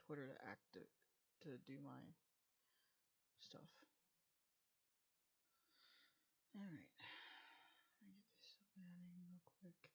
Twitter to do my stuff. All right, let me get this up and adding real quick.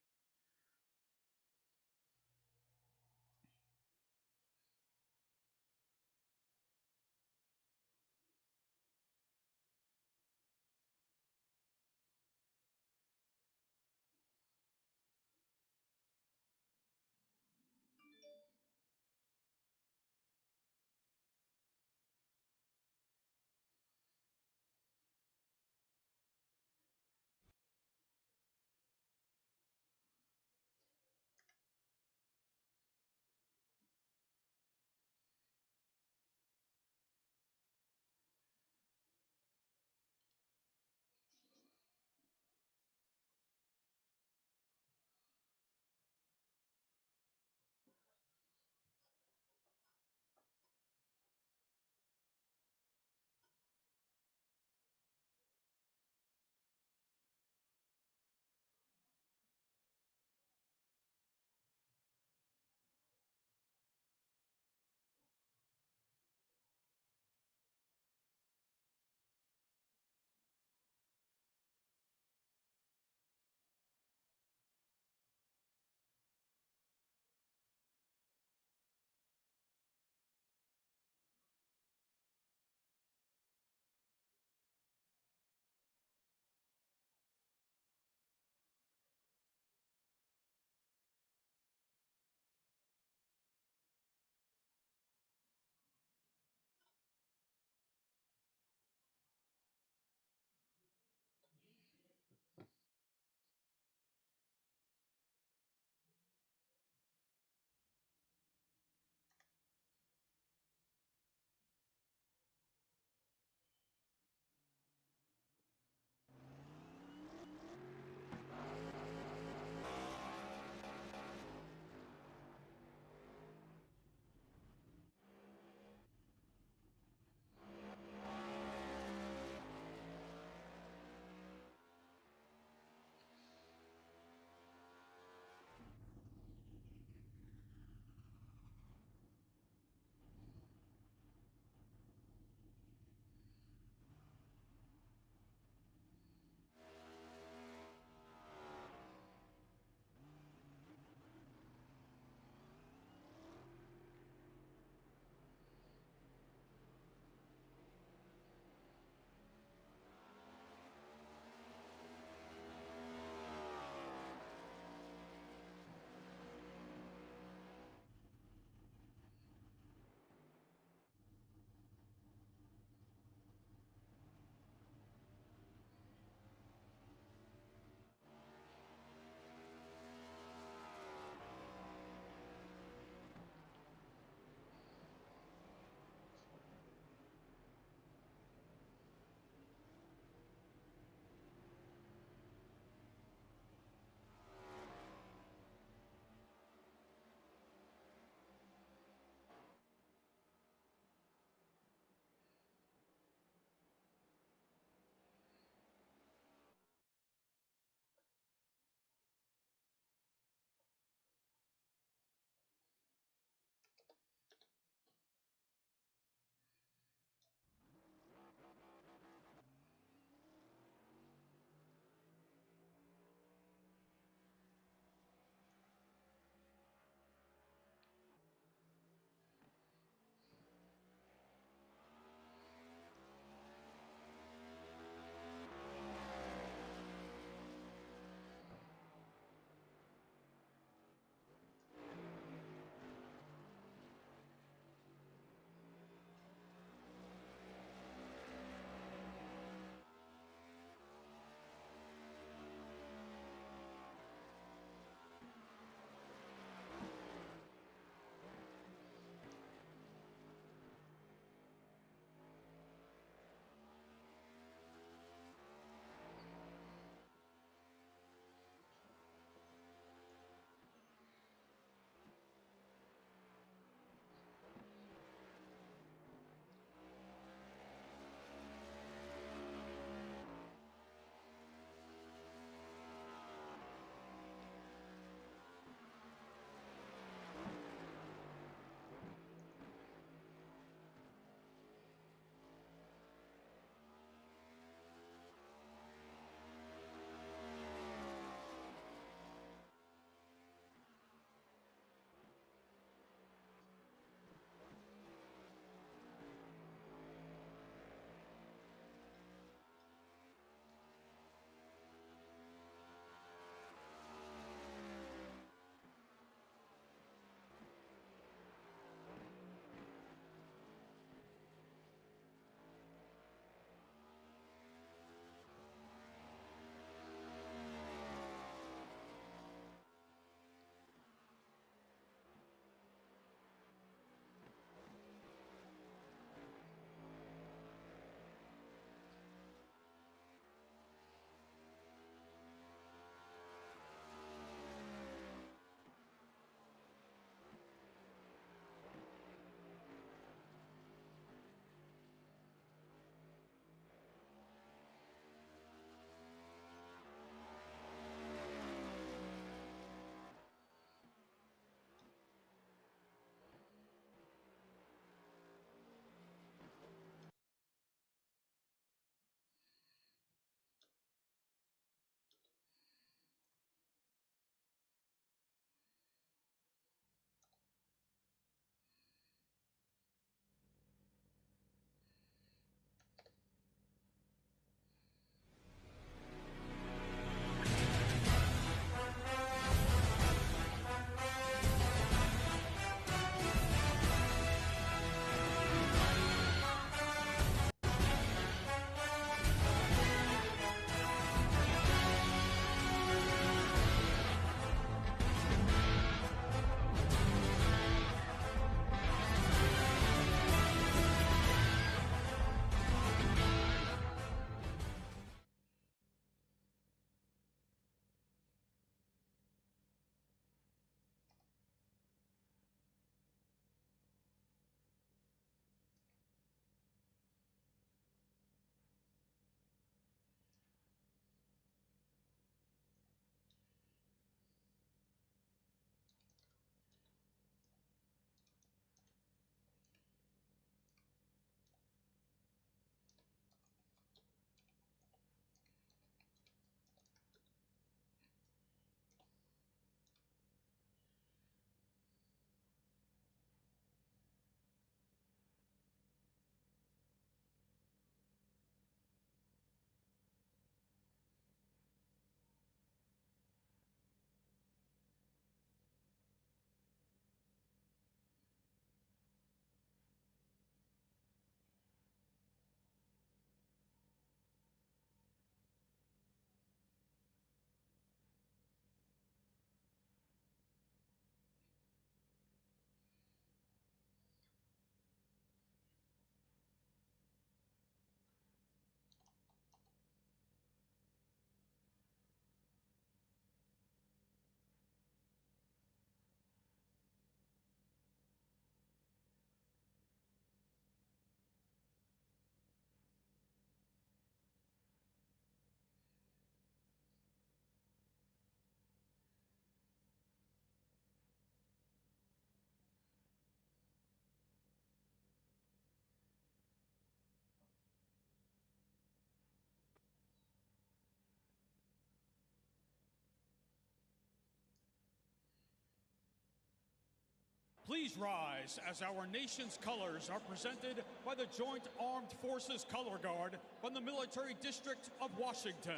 Please rise as our nation's colors are presented by the Joint Armed Forces Color Guard from the Military District of Washington.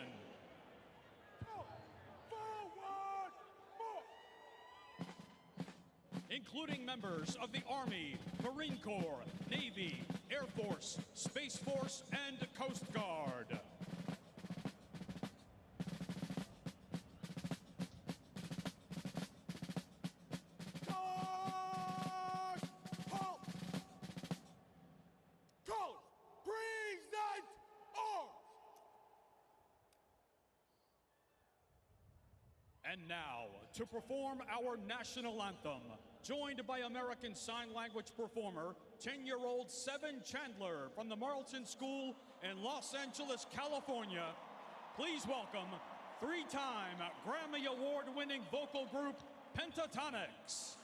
Forward! Including members of the Army, Marine Corps, Navy, Air Force, Space Force, and Coast Guard. And now, to perform our national anthem, joined by American Sign Language performer, 10-year-old Seven Chandler from the Marlton School in Los Angeles, California, please welcome three-time Grammy Award-winning vocal group, Pentatonix.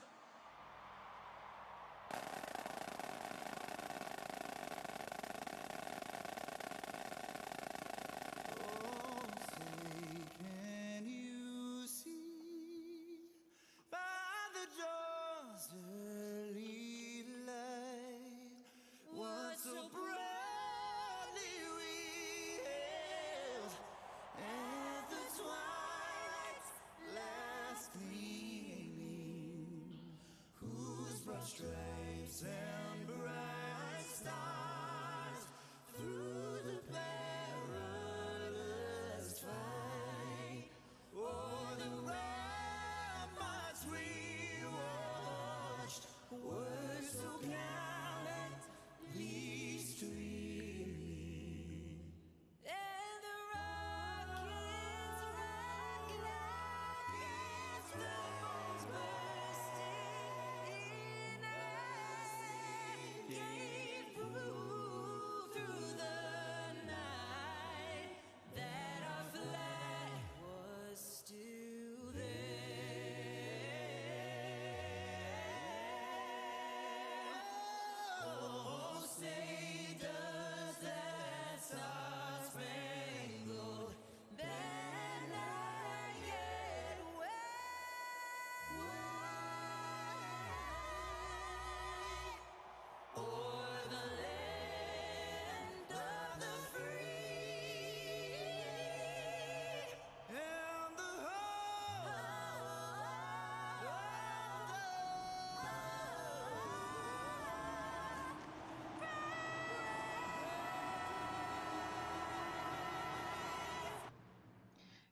Stripes and bright stars through the perilous fight, o'er the ramparts we watched, were so gallantly streaming, and the rockets rocking against the bones bursting. Gave proof through the night that our flag was still there. Oh, say does that star-spangled banner yet wave o'er the land of the free and the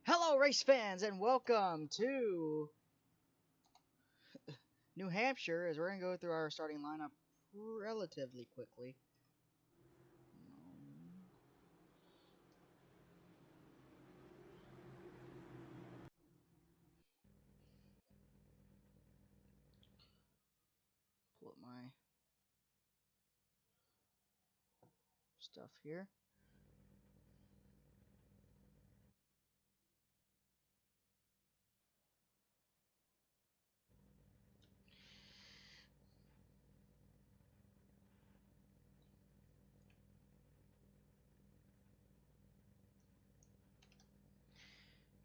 Hello, race fans, and welcome to New Hampshire, as we're going to go through our starting lineup relatively quickly. Pull up my stuff here.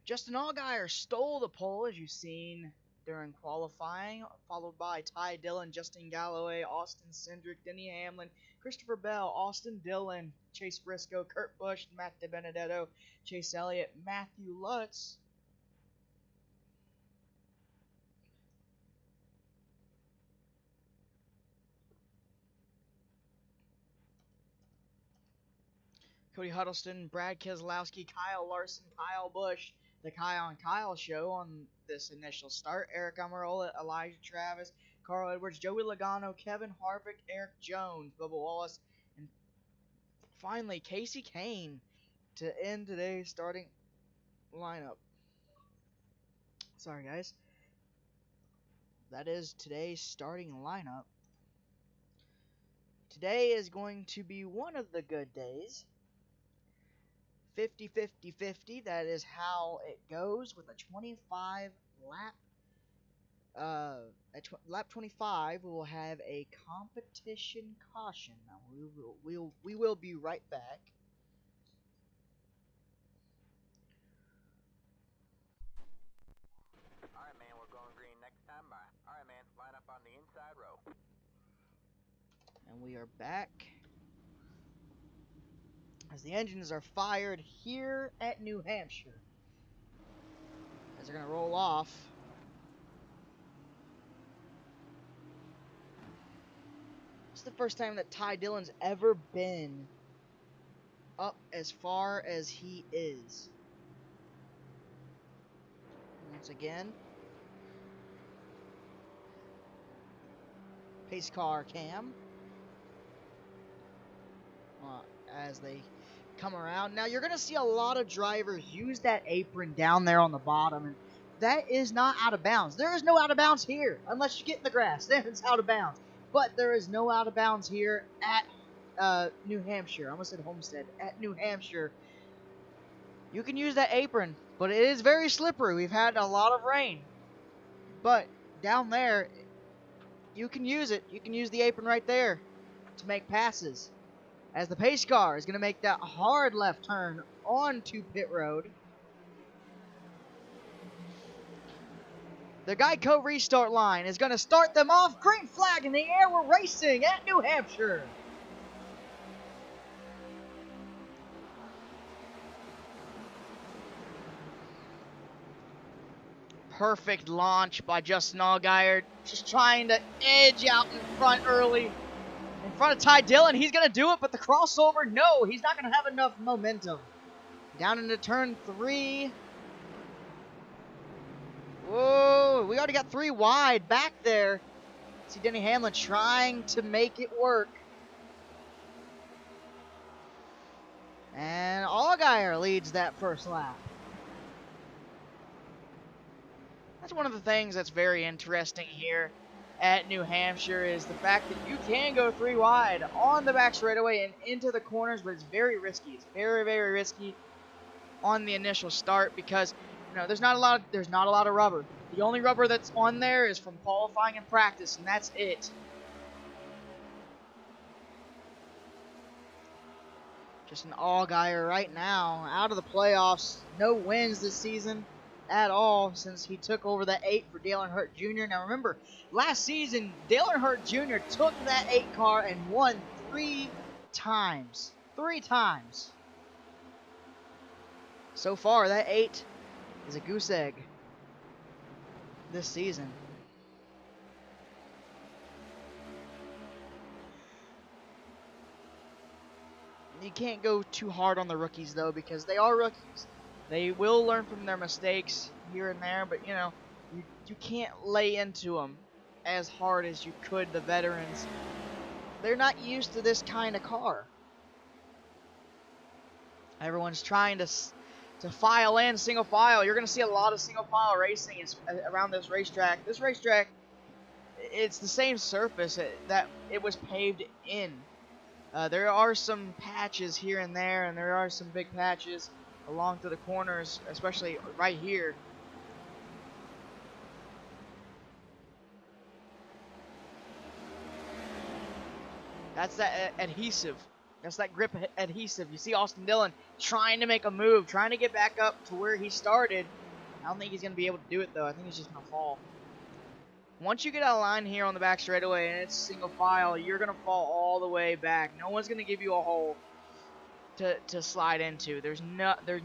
Justin Allgaier stole the pole, as you've seen during qualifying, followed by Ty Dillon, Justin Galloway, Austin Cindric, Denny Hamlin, Christopher Bell, Austin Dillon, Chase Briscoe, Kurt Busch, Matt DiBenedetto, Chase Elliott, Matthew Lutz, Cody Huddleston, Brad Keselowski, Kyle Larson, Kyle Busch, the Kyle and Kyle show on this initial start. Eric Almirola, Elijah Travis, Carl Edwards, Joey Logano, Kevin Harvick, Eric Jones, Bubba Wallace, and finally Casey Kane to end today's starting lineup. Sorry, guys. That is today's starting lineup. Today is going to be one of the good days. 50-50-50, that is how it goes with a 25 lap. At lap 25, we will have a competition caution. Now we will be right back. Alright, man, we're going green next time by. Alright, man, line up on the inside row. And we are back as the engines are fired here at New Hampshire. As they're going to roll off. It's the first time that Ty Dillon's ever been up as far as he is. Once again, pace car cam as they come around. Now you're going to see a lot of drivers use that apron down there on the bottom, and that is not out of bounds. There is no out of bounds here unless you get in the grass. Then it's out of bounds. But there is no out of bounds here at New Hampshire. I almost said Homestead. At New Hampshire, you can use that apron, but it is very slippery. We've had a lot of rain. But down there, you can use it. You can use the apron right there to make passes. As the pace car is going to make that hard left turn onto pit road. The Geico restart line is going to start them off. Green flag in the air. We're racing at New Hampshire. Perfect launch by Justin Allgaier. Just trying to edge out in front early. In front of Ty Dillon. He's going to do it, but the crossover, no. He's not going to have enough momentum. Down into turn 3. Whoa, we already got 3 wide back there. See Denny Hamlin trying to make it work. And Allgaier leads that first lap. That's one of the things that's very interesting here at New Hampshire is the fact that you can go 3 wide on the back straightaway and into the corners, but it's very risky. It's very, very risky on the initial start because there's not a lot of rubber. The only rubber that's on there is from qualifying and practice, and that's it. Just an Allgaier right now, out of the playoffs. No wins this season at all since he took over that 8 for Dale Earnhardt Jr. Now remember, last season, Dale Earnhardt Jr. took that 8 car and won 3 times. 3 times. So far, that 8 is a goose egg this season. You can't go too hard on the rookies, though, because they are rookies. They will learn from their mistakes here and there, but, you can't lay into them as hard as you could the veterans. They're not used to this kind of car. Everyone's trying to file in single file. You're going to see a lot of single file racing around this racetrack. This racetrack, it's the same surface that it was paved in. There are some patches here and there, and there are some big patches along through the corners, especially right here. That's that adhesive. That's that grip adhesive. You see Austin Dillon trying to make a move, trying to get back up to where he started. I don't think he's going to be able to do it, though. I think he's just going to fall. Once you get out of line here on the back straightaway and it's single file, you're going to fall all the way back. No one's going to give you a hole to slide into. There's not going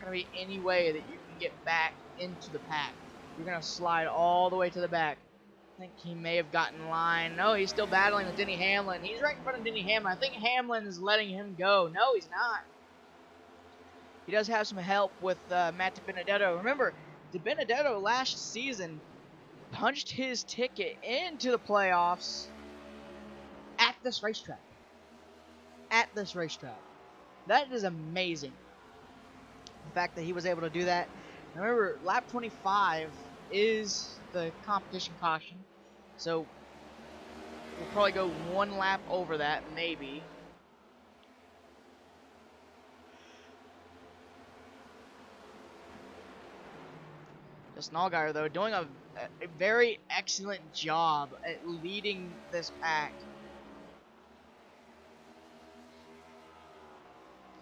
to be any way that you can get back into the pack. You're going to slide all the way to the back. I think he may have gotten line. No, he's still battling with Denny Hamlin. He's right in front of Denny Hamlin. I think Hamlin is letting him go. No, he's not. He does have some help with Matt DiBenedetto. Remember, DiBenedetto last season punched his ticket into the playoffs at this racetrack. At this racetrack. That is amazing. The fact that he was able to do that. Remember, lap 25 is the competition caution, so we'll probably go 1 lap over that, maybe. Justin Allgaier, though, doing a very excellent job at leading this pack.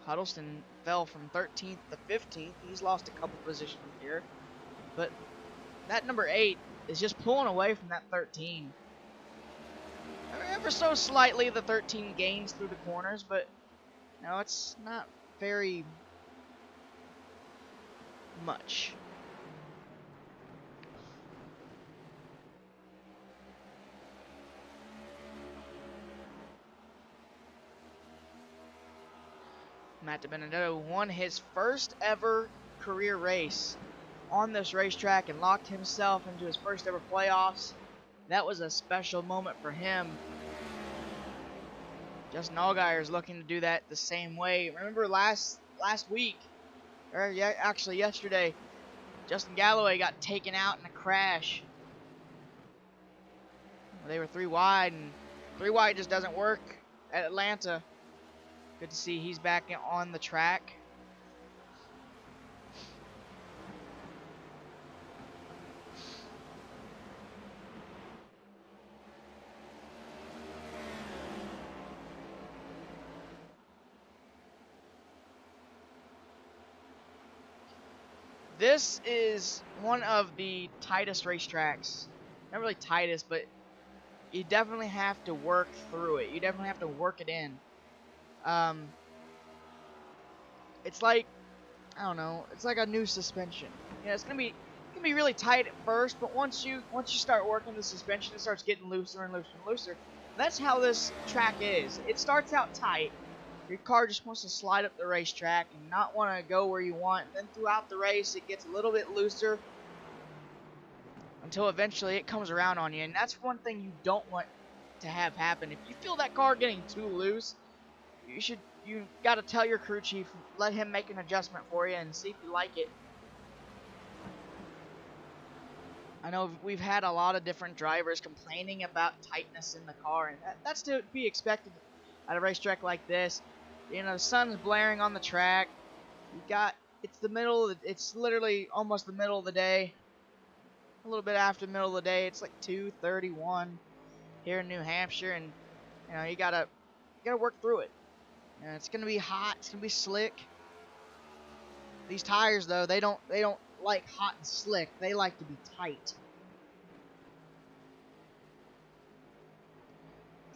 Huddleston fell from 13th to 15th. He's lost a couple positions here, but that number 8 is just pulling away from that 13. ever so slightly the 13 gains through the corners, but no, it's not very much. Matt DiBenedetto won his first ever career race on this racetrack and locked himself into his first ever playoffs. That was a special moment for him. Justin Allgaier is looking to do that the same way. Remember last week, or yeah, actually yesterday, Justin Galloway got taken out in a crash. They were 3 wide, and 3 wide just doesn't work at Atlanta. Good to see he's back on the track. This is one of the tightest racetracks. Not really tightest, but you definitely have to work through it. You definitely have to work it in. It's like, I don't know, it's like a new suspension. Yeah, it's gonna be really tight at first, but once you start working the suspension, it starts getting looser and looser and looser. That's how this track is. It starts out tight. Your car just wants to slide up the racetrack and not want to go where you want. And then throughout the race, it gets a little bit looser until eventually it comes around on you. And that's one thing you don't want to have happen. If you feel that car getting too loose, you got to tell your crew chief, let him make an adjustment for you and see if you like it. I know we've had a lot of different drivers complaining about tightness in the car, and that's to be expected at a racetrack like this. You know, the sun's blaring on the track. It's literally almost the middle of the day. A little bit after the middle of the day. It's like 2:31 here in New Hampshire, and you know, you gotta work through it. You know, it's gonna be hot. It's gonna be slick. These tires, though, they don't like hot and slick. They like to be tight.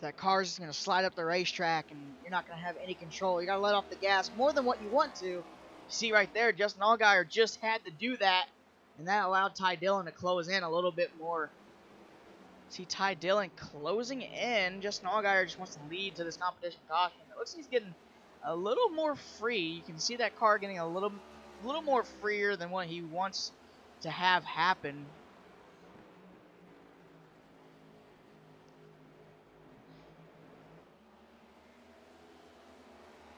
That car's just going to slide up the racetrack, and you're not going to have any control. You got to let off the gas more than what you want to. You see right there, Justin Allgaier just had to do that, and that allowed Ty Dillon to close in a little bit more. See Ty Dillon closing in. Justin Allgaier just wants to lead to this competition caution. It looks like he's getting a little more free. You can see that car getting a little more freer than what he wants to have happen.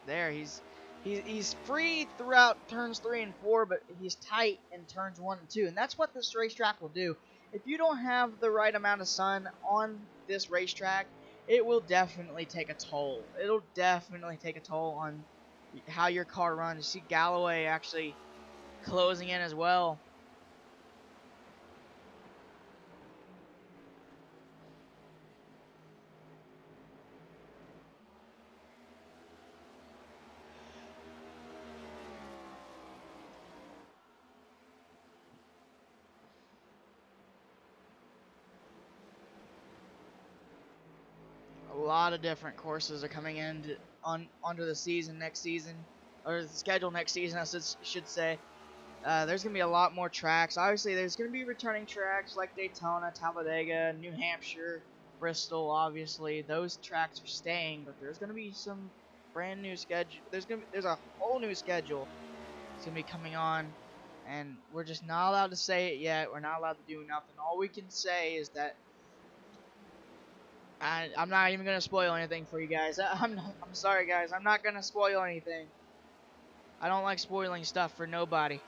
There, he's free throughout turns 3 and 4, but he's tight in turns 1 and 2, and that's what this racetrack will do. If you don't have the right amount of sun on this racetrack, it will definitely take a toll. It'll definitely take a toll on how your car runs. You see Galloway actually closing in as well. A lot of different courses are coming in onto the season next season, or the schedule next season, I should say. There's going to be a lot more tracks. Obviously, there's going to be returning tracks like Daytona, Talladega, New Hampshire, Bristol. Obviously, those tracks are staying, but there's going to be some brand new schedule. There's a whole new schedule that's going to be coming on, and we're just not allowed to say it yet. We're not allowed to do nothing. All we can say is that I'm not even gonna spoil anything for you guys. I'm sorry, guys. I'm not gonna spoil anything. I don't like spoiling stuff for nobody.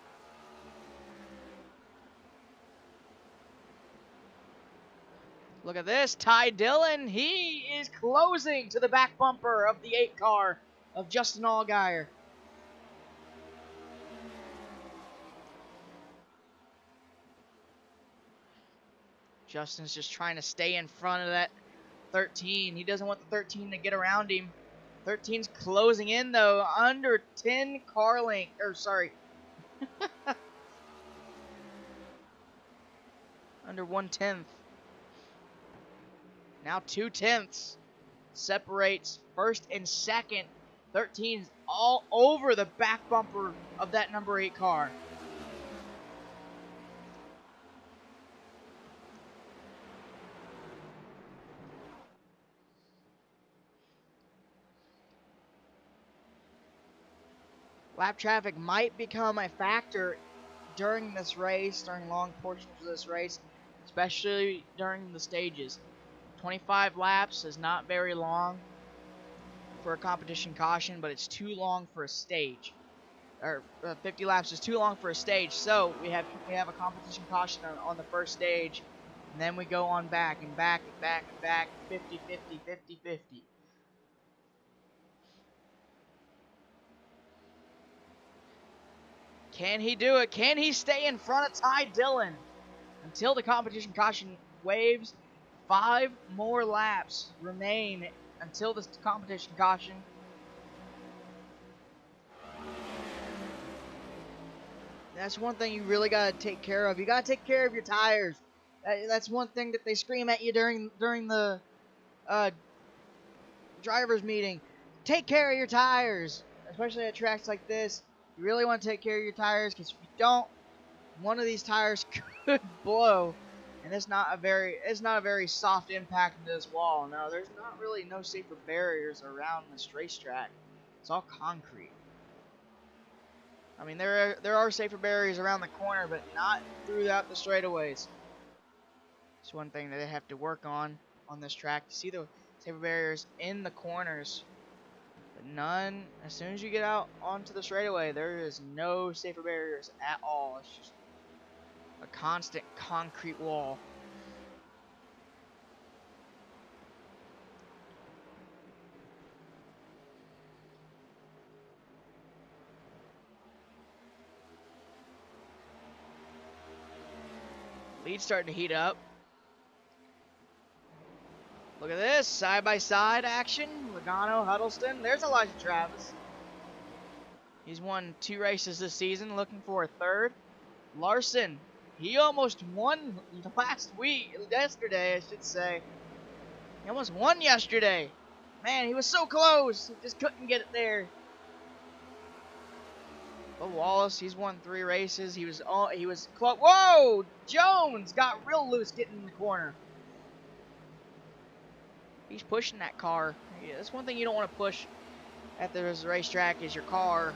Look at this, Ty Dillon. He is closing to the back bumper of the 8 car of Justin Allgaier. Justin's just trying to stay in front of that 13. He doesn't want the 13 to get around him. 13's closing in, though, under 10 car length. Or, sorry. Under 1/10. Now 2/10. separates first and second. 13's all over the back bumper of that number 8 car. Lap traffic might become a factor during this race, during long portions of this race, especially during the stages. 25 laps is not very long for a competition caution, but it's too long for a stage. Or 50 laps is too long for a stage, so we have a competition caution on the first stage, and then we go on back and back and back and back, 50, 50, 50, 50. Can he do it? Can he stay in front of Ty Dillon until the competition caution waves? 5 more laps remain until this competition caution. That's one thing you really got to take care of. You got to take care of your tires. That's one thing that they scream at you during the drivers meeting. Take care of your tires, especially at tracks like this. You really want to take care of your tires, because if you don't, one of these tires could blow, and it's not a very soft impact into this wall. No, there's not really no safer barriers around this racetrack. It's all concrete. I mean, there are safer barriers around the corner, but not throughout the straightaways. It's one thing that they have to work on this track. You see the safer barriers in the corners, but none. As soon as you get out onto the straightaway, there is no safer barriers at all. It's just a constant concrete wall. Lead's starting to heat up. Look at this, side-by-side action. Logano, Huddleston. There's Elijah Travis. He's won 2 races this season, looking for a 3rd. Larson, he almost won yesterday, I should say. He almost won yesterday. Man, he was so close. He just couldn't get it there. But Wallace, he's won 3 races. He was close. Whoa! Jones got real loose getting in the corner. He's pushing that car. Yeah, that's one thing you don't want to push at this racetrack is your car.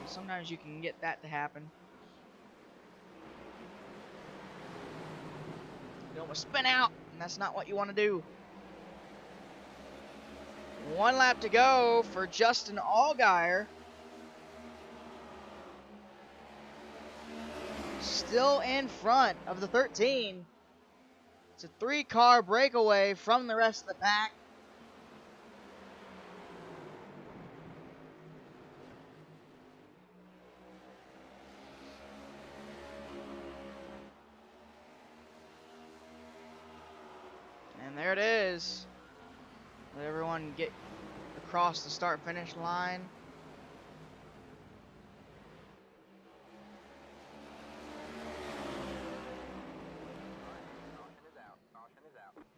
Sometimes you can get that to happen. You almost spin out, and that's not what you want to do. 1 lap to go for Justin Allgaier. Still in front of the 13. It's a 3-car breakaway from the rest of the pack. And there it is. Let everyone get across the start-finish line.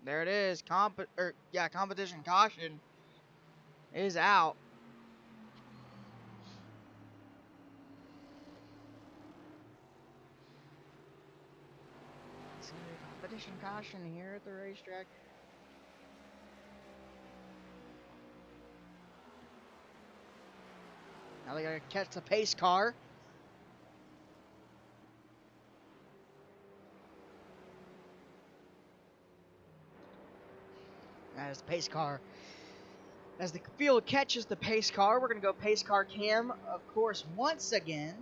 There it is. Competition caution is out. Let's see, competition caution here at the racetrack. Now they gotta catch the pace car. As the pace car, as the field catches the pace car, we're going to go pace car cam, of course, once again.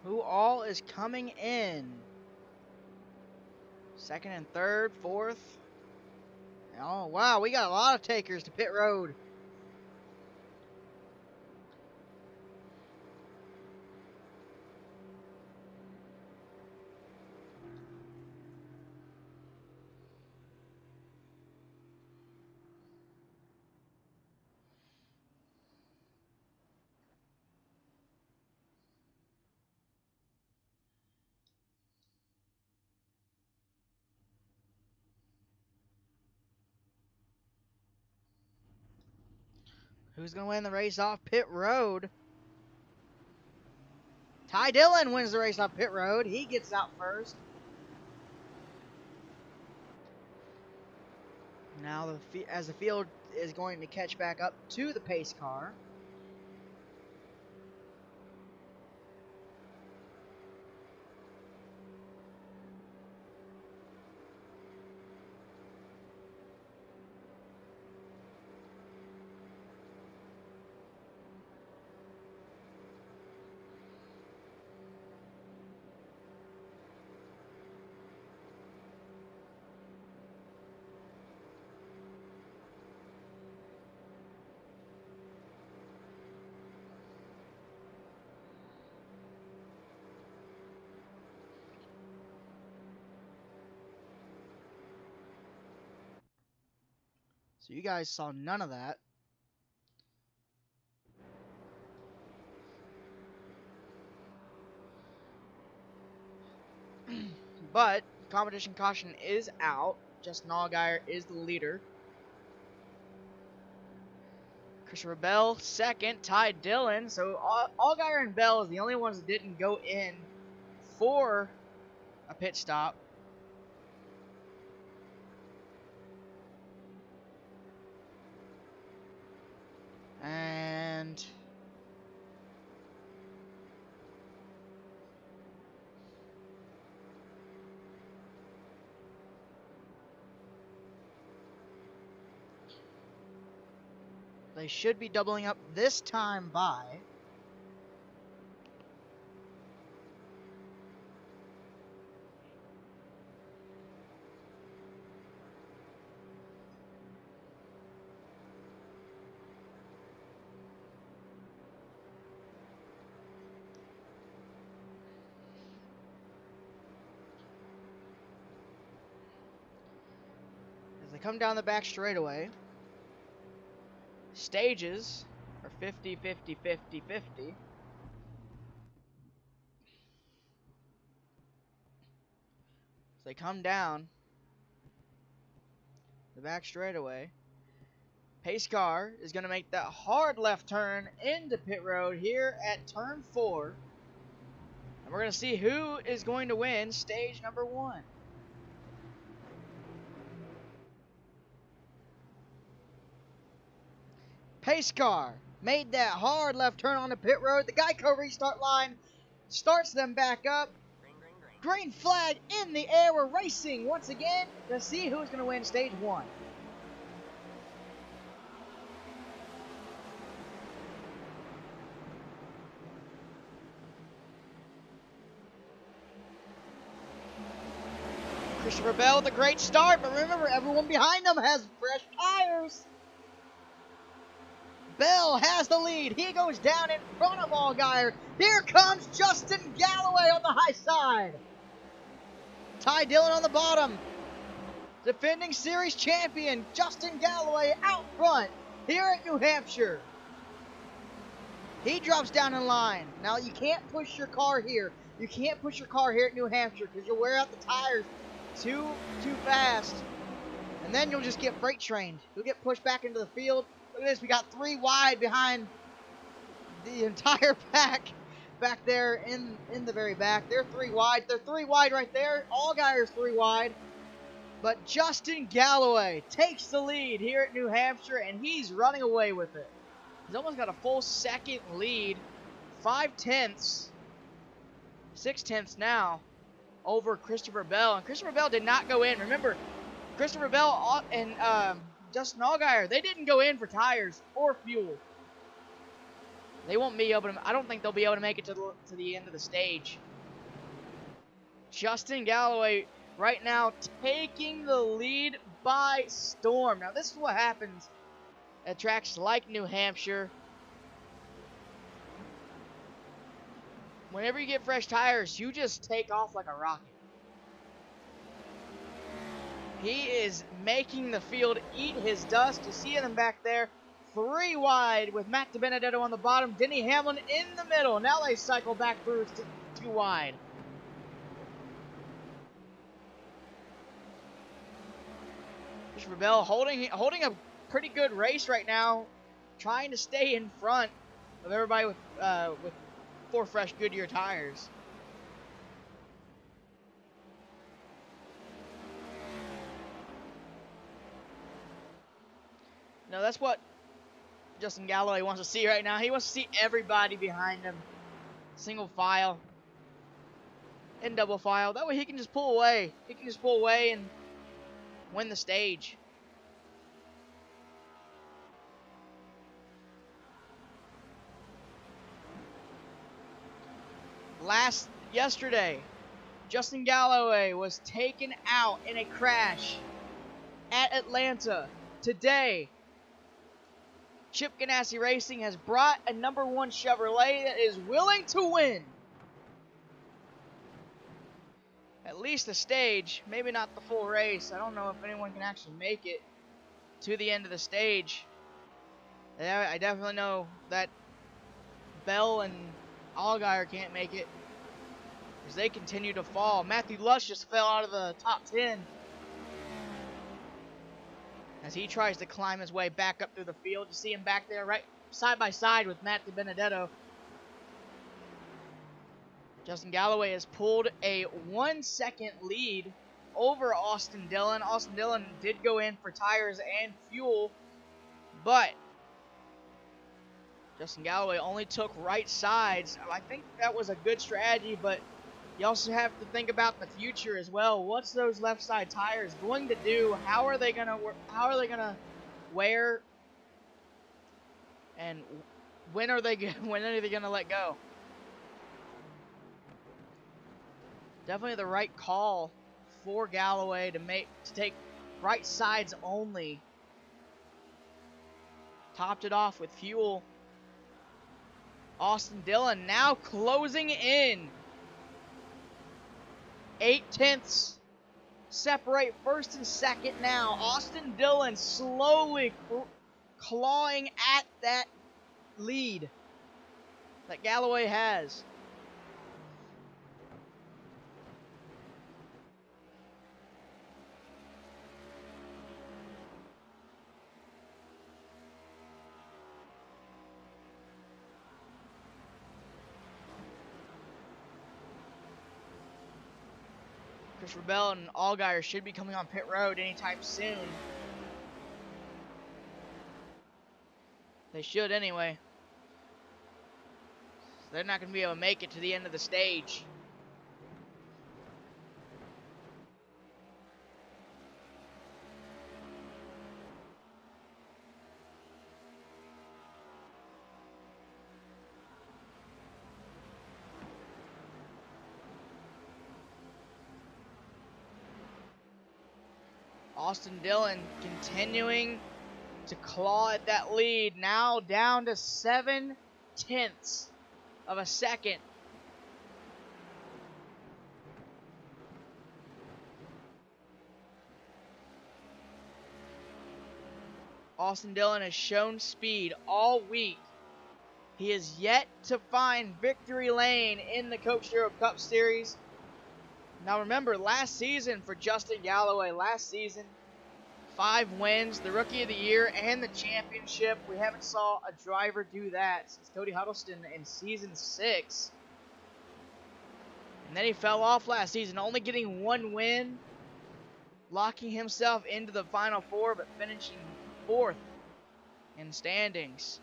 Who all is coming in? 2nd and 3rd, 4th. Oh, wow, we got a lot of takers to pit road. Who's going to win the race off pit road? Ty Dillon wins the race off pit road. He gets out first. Now, as the field is going to catch back up to the pace car. So you guys saw none of that. But competition caution is out. Justin Allgaier is the leader. Christopher Bell second. Ty Dillon. So Allgaier and Bell is the only ones that didn't go in for a pit stop. And they should be doubling up this time by as they come down the back straightaway. Stages are 50, 50, 50, 50. As they come down the back straightaway, pace car is going to make that hard left turn into pit road here at turn 4. And we're going to see who is going to win stage number 1. Pace car made that hard left turn on the pit road. The Geico restart line starts them back up. Green flag in the air. We're racing once again to see who's going to win stage 1. Christopher Bell with a great start, but remember, everyone behind him has fresh tires. Bell has the lead. He goes down in front of Allgaier. Here comes Justin Galloway on the high side. Ty Dillon on the bottom. Defending series champion Justin Galloway out front here at New Hampshire. He drops down in line. Now, you can't push your car here. You can't push your car here at New Hampshire because you'll wear out the tires too fast. And then you'll just get freight trained. You'll get pushed back into the field. Look at this. We got 3 wide behind the entire pack back there in the very back. They're 3 wide. They're 3 wide right there. Allgaier's 3 wide. But Justin Galloway takes the lead here at New Hampshire, and he's running away with it. He's almost got a full second lead. 5/10, 6/10 now over Christopher Bell. And Christopher Bell did not go in. Remember, Christopher Bell and Justin Allgaier, they didn't go in for tires or fuel. They won't be able to. I don't think they'll be able to make it to the end of the stage. Justin Galloway right now taking the lead by storm. Now, this is what happens at tracks like New Hampshire. Whenever you get fresh tires, you just take off like a rocket. He is making the field eat his dust. You see them back there. 3 wide with Matt DiBenedetto on the bottom. Denny Hamlin in the middle. Now they cycle back through to 2 wide. Christopher Bell holding a pretty good race right now. trying to stay in front of everybody with 4 fresh Goodyear tires. No, that's what Justin Galloway wants to see right now. He wants to see everybody behind him. Single file. And double file. That way he can just pull away. He can just pull away and win the stage. Yesterday, Justin Galloway was taken out in a crash at Atlanta. Today, Chip Ganassi Racing has brought a #1 Chevrolet that is willing to win. At least the stage, maybe not the full race. I don't know if anyone can actually make it to the end of the stage. I definitely know that Bell and Allgaier can't make it as they continue to fall. Matthew Lush just fell out of the top 10 as he tries to climb his way back up through the field. You see him back there right side by side with Matt DiBenedetto. Justin Galloway has pulled a 1-second lead over Austin Dillon. Austin Dillon did go in for tires and fuel, but Justin Galloway only took right sides. I think that was a good strategy, but you also have to think about the future as well. What's those left side tires going to do? How are they gonna wear? And when are they gonna let go? Definitely the right call for Galloway to take right sides only. Topped it off with fuel. Austin Dillon now closing in. 0.8 separate first and second now. Austin Dillon slowly clawing at that lead that Galloway has. Christopher Bell and Allgaier should be coming on pit road anytime soon. They should anyway. They're not going to be able to make it to the end of the stage. Austin Dillon continuing to claw at that lead, now down to 0.7 of a second. Austin Dillon has shown speed all week. He has yet to find victory lane in the Coke Zero Cup Series. Now remember, last season for Justin Galloway, 5 wins, the Rookie of the Year, and the championship. We haven't saw a driver do that since Cody Huddleston in Season 6. And then he fell off last season, only getting 1 win, locking himself into the Final 4, but finishing 4th in standings.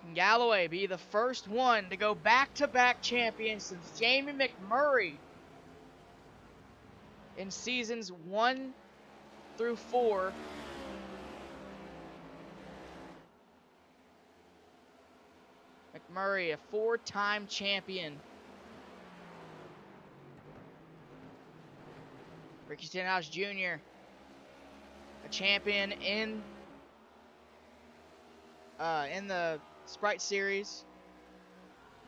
Can Galloway be the first one to go back-to-back champion since Jamie McMurray in seasons 1 through 4? McMurray, a 4-time champion. Ricky Stenhouse Jr., a champion in the Sprite Series,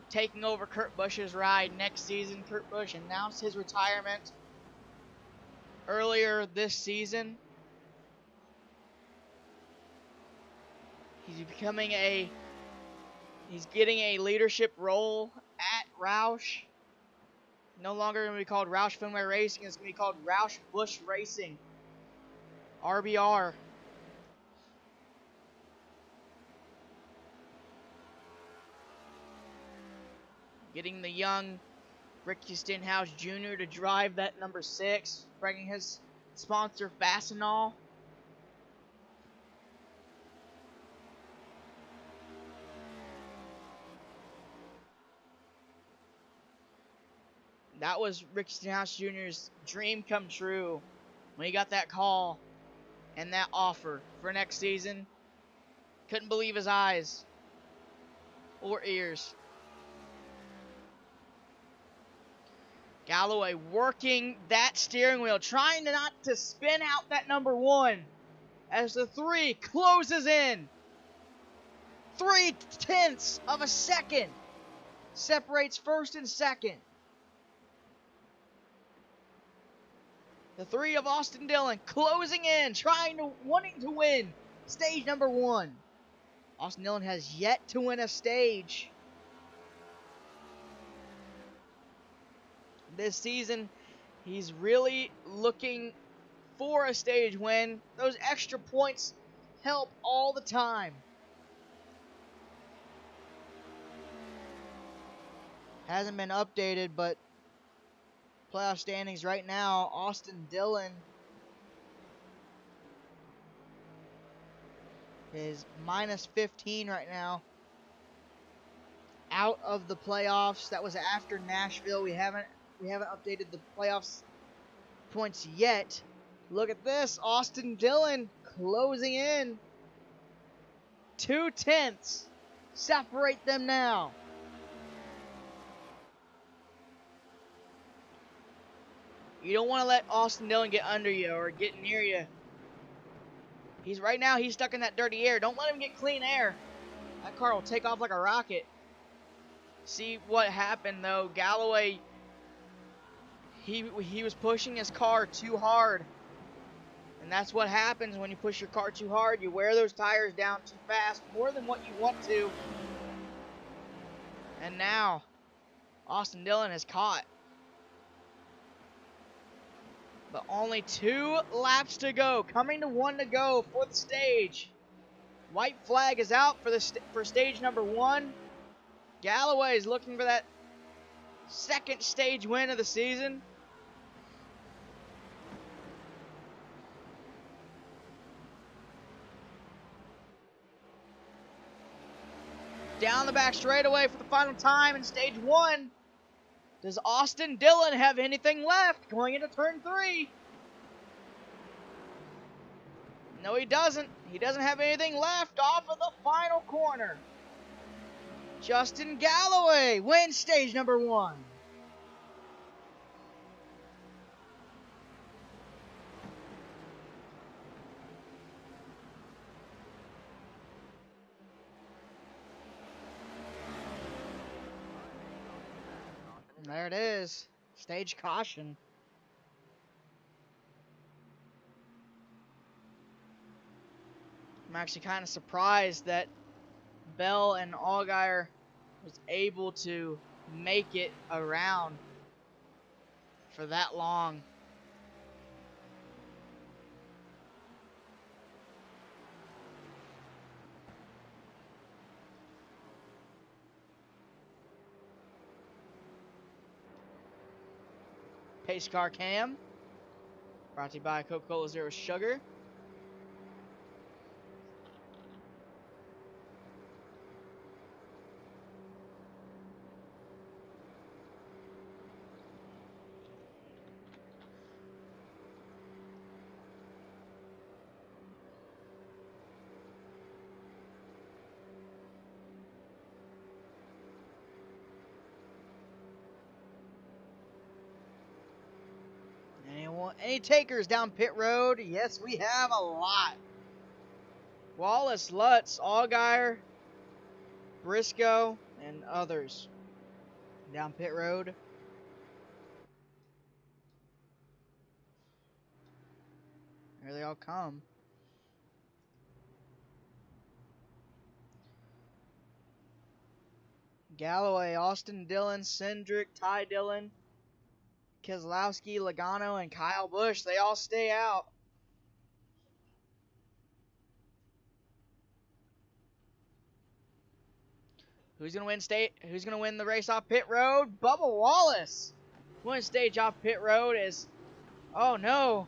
taking over Kurt Busch's ride next season. Kurt Busch announced his retirement earlier this season. He's getting a leadership role at Roush. No longer going to be called Roush Fenway Racing. It's going to be called Roush Busch Racing, RBR. getting the young Ricky Stenhouse Jr. to drive that number 6, bringing his sponsor Fastenal. That was Ricky Stenhouse Jr.'s dream come true when he got that call and that offer for next season. Couldn't believe his eyes or ears. Galloway working that steering wheel, trying not to spin out that number 1 as the 3 closes in. 0.3 of a second separates first and second. The 3 of Austin Dillon closing in, wanting to win stage number 1. Austin Dillon has yet to win a stage this season. He's really looking for a stage win. Those extra points help all the time. Hasn't been updated, but playoff standings right now, Austin Dillon is minus 15 right now. Out of the playoffs. That was after Nashville. We haven't updated the playoffs points yet. Look at this. Austin Dillon closing in. 0.2 separate them now. You don't want to let Austin Dillon get under you or get near you. Right now he's stuck in that dirty air. Don't let him get clean air. That car will take off like a rocket. See what happened though. Galloway, he was pushing his car too hard. And that's what happens when you push your car too hard. You wear those tires down too fast, more than what you want to. And now, Austin Dillon is caught. But only 2 laps to go. Coming to 1 to go for the stage. White flag is out for stage number 1. Galloway is looking for that second stage win of the season. Down the back straightaway for the final time in stage 1. Does Austin Dillon have anything left going into turn 3? No, he doesn't. He doesn't have anything left off of the final corner. Justin Galloway wins stage number 1. There it is. Stage caution. I'm actually kind of surprised that Bell and Allgaier was able to make it around for that long. Pace car cam. Brought to you by Coca-Cola Zero Sugar. Any takers down pit road? Yes, we have a lot. Wallace, Lutz, Allgaier, Briscoe, and others down pit road. Here they all come. Galloway, Austin Dillon, Cindric, Ty Dillon, Keselowski, Logano, and Kyle Busch, they all stay out. Who's gonna win Who's gonna win the race off pit road? Bubba Wallace. One stage off pit road is, oh no,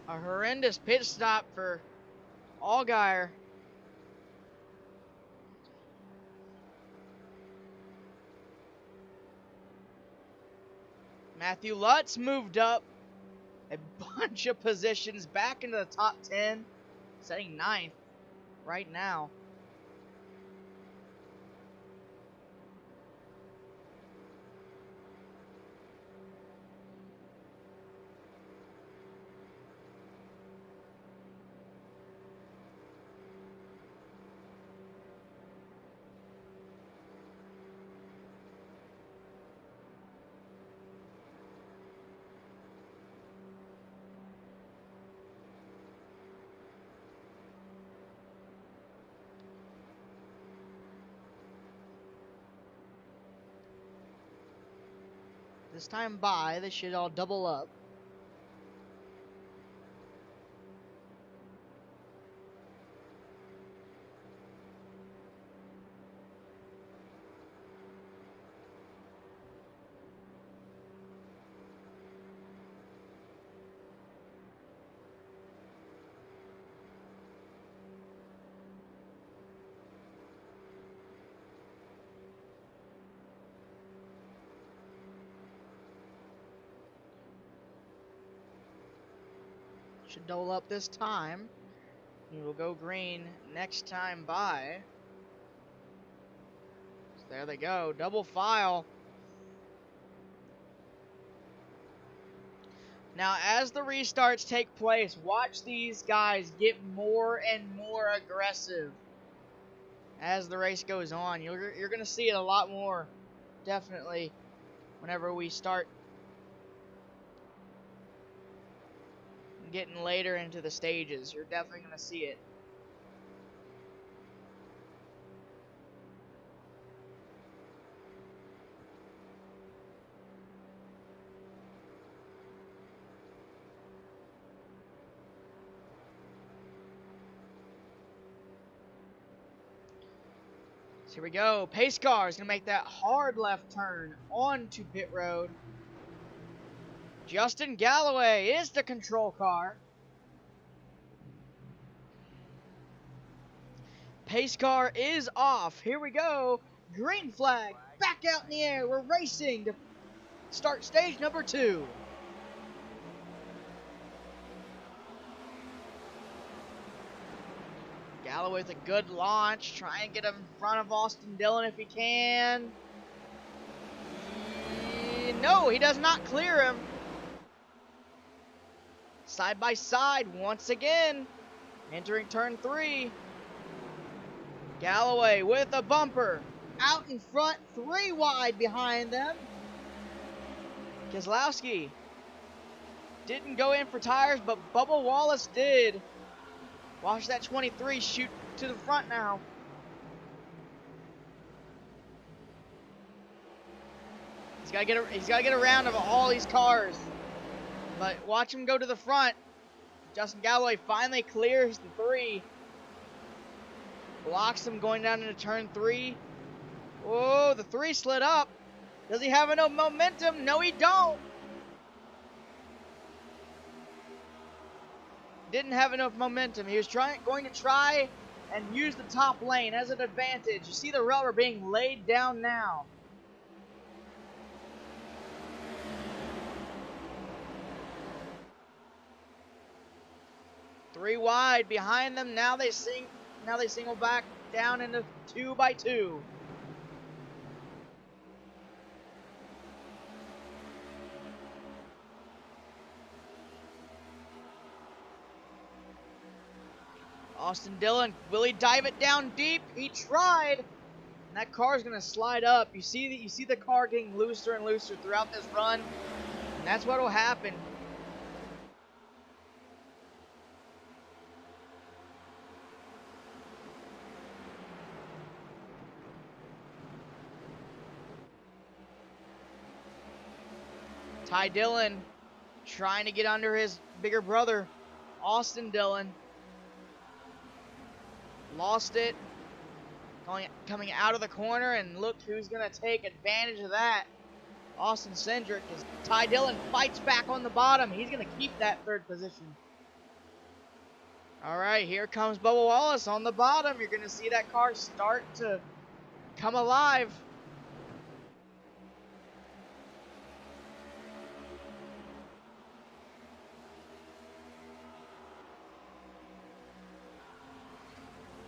a horrendous pit stop for Allgaier. Matthew Lutz moved up a bunch of positions back into the top 10, setting 9th right now. This time by, they should all double up. Should double up this time. He will go green next time by. So there they go, double file. Now, as the restarts take place, watch these guys get more and more aggressive as the race goes on. You're going to see it a lot more, definitely, whenever we start getting later into the stages. You're definitely going to see it. So here we go. Pace car is going to make that hard left turn onto pit road. Justin Galloway is the control car. Pace car is off. Here we go. Green flag back out in the air. We're racing to start stage number 2. Galloway with a good launch. Try and get him in front of Austin Dillon if he can. No, he does not clear him. Side by side once again. Entering turn 3. Galloway with a bumper. Out in front, 3 wide behind them. Keselowski didn't go in for tires, but Bubba Wallace did. Watch that 23 shoot to the front now. He's got to get around of all these cars. But watch him go to the front. Justin Galloway finally clears the 3. Blocks him going down into turn 3. Oh, the 3 slid up. Does he have enough momentum? No, he don't. Didn't have enough momentum. He was going to try and use the top lane as an advantage. You see the rubber being laid down now. Three wide behind them. Now they single back down into 2 by 2. Austin Dillon, will he dive it down deep? He tried. And that car is going to slide up. You see the car getting looser and looser throughout this run. And that's what will happen. Ty Dillon trying to get under his bigger brother, Austin Dillon. Lost it. Coming out of the corner, and look who's going to take advantage of that. Austin Cindric, as Ty Dillon fights back on the bottom. He's going to keep that third position. All right, here comes Bubba Wallace on the bottom. You're going to see that car start to come alive.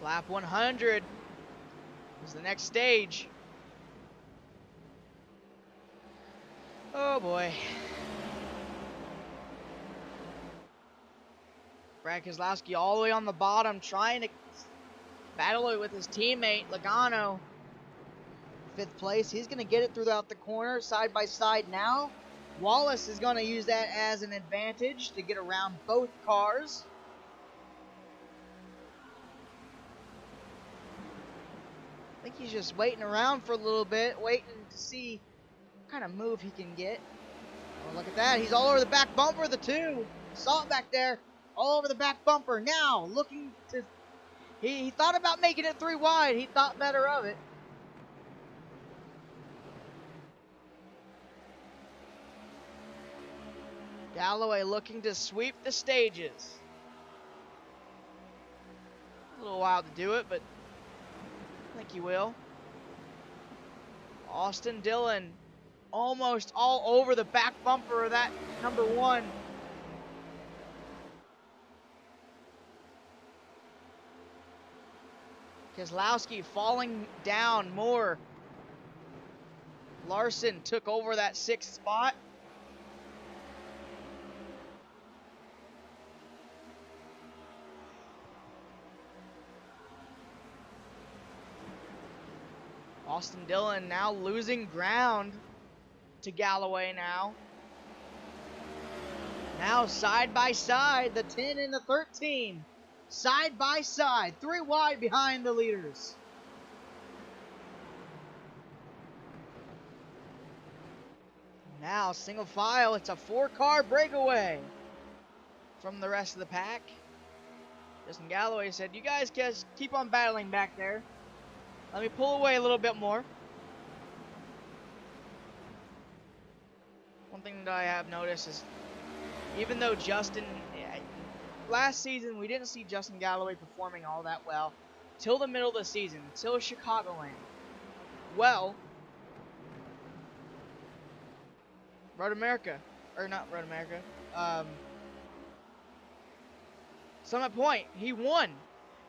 Lap 100 is the next stage. Oh boy. Brad Keselowski all the way on the bottom, trying to battle it with his teammate Logano. 5th place. He's going to get it throughout the corner, side by side now. Wallace is going to use that as an advantage to get around both cars. I think he's just waiting around for a little bit, waiting to see what kind of move he can get. Oh, look at that. He's all over the back bumper of the 2. Saw it back there. All over the back bumper. Now, looking to... He thought about making it 3 wide. He thought better of it. Galloway looking to sweep the stages. A little while to do it, but I think he will. Austin Dillon almost all over the back bumper of that number 1. Keselowski falling down more. Larson took over that 6th spot. Austin Dillon now losing ground to Galloway now. Now side by side, the 10 and the 13. Side by side, 3 wide behind the leaders. Now single file, it's a 4-car breakaway from the rest of the pack. Justin Galloway said, you guys just keep on battling back there. Let me pull away a little bit more. One thing that I have noticed is, even though Justin, last season we didn't see Justin Galloway performing all that well till the middle of the season, till Chicagoland. Well, Road America, or not Road America, Summit Point, he won.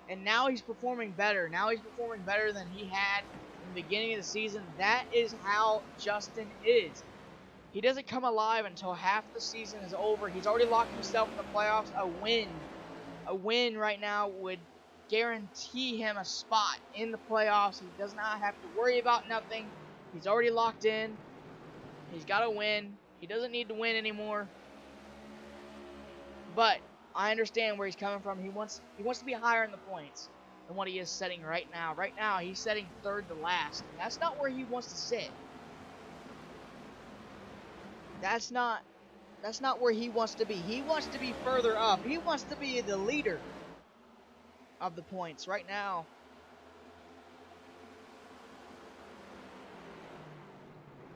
And now he's performing better. Now he's performing better than he had in the beginning of the season. That is how Justin is. He doesn't come alive until half the season is over. He's already locked himself in the playoffs. A win right now would guarantee him a spot in the playoffs. He does not have to worry about nothing. He's already locked in. He's got to win. He doesn't need to win anymore. But I understand where he's coming from. He wants to be higher in the points than what he is setting right now. Right now, he's setting 3rd to last. That's not where he wants to sit. That's not where he wants to be. He wants to be further up. He wants to be the leader of the points right now.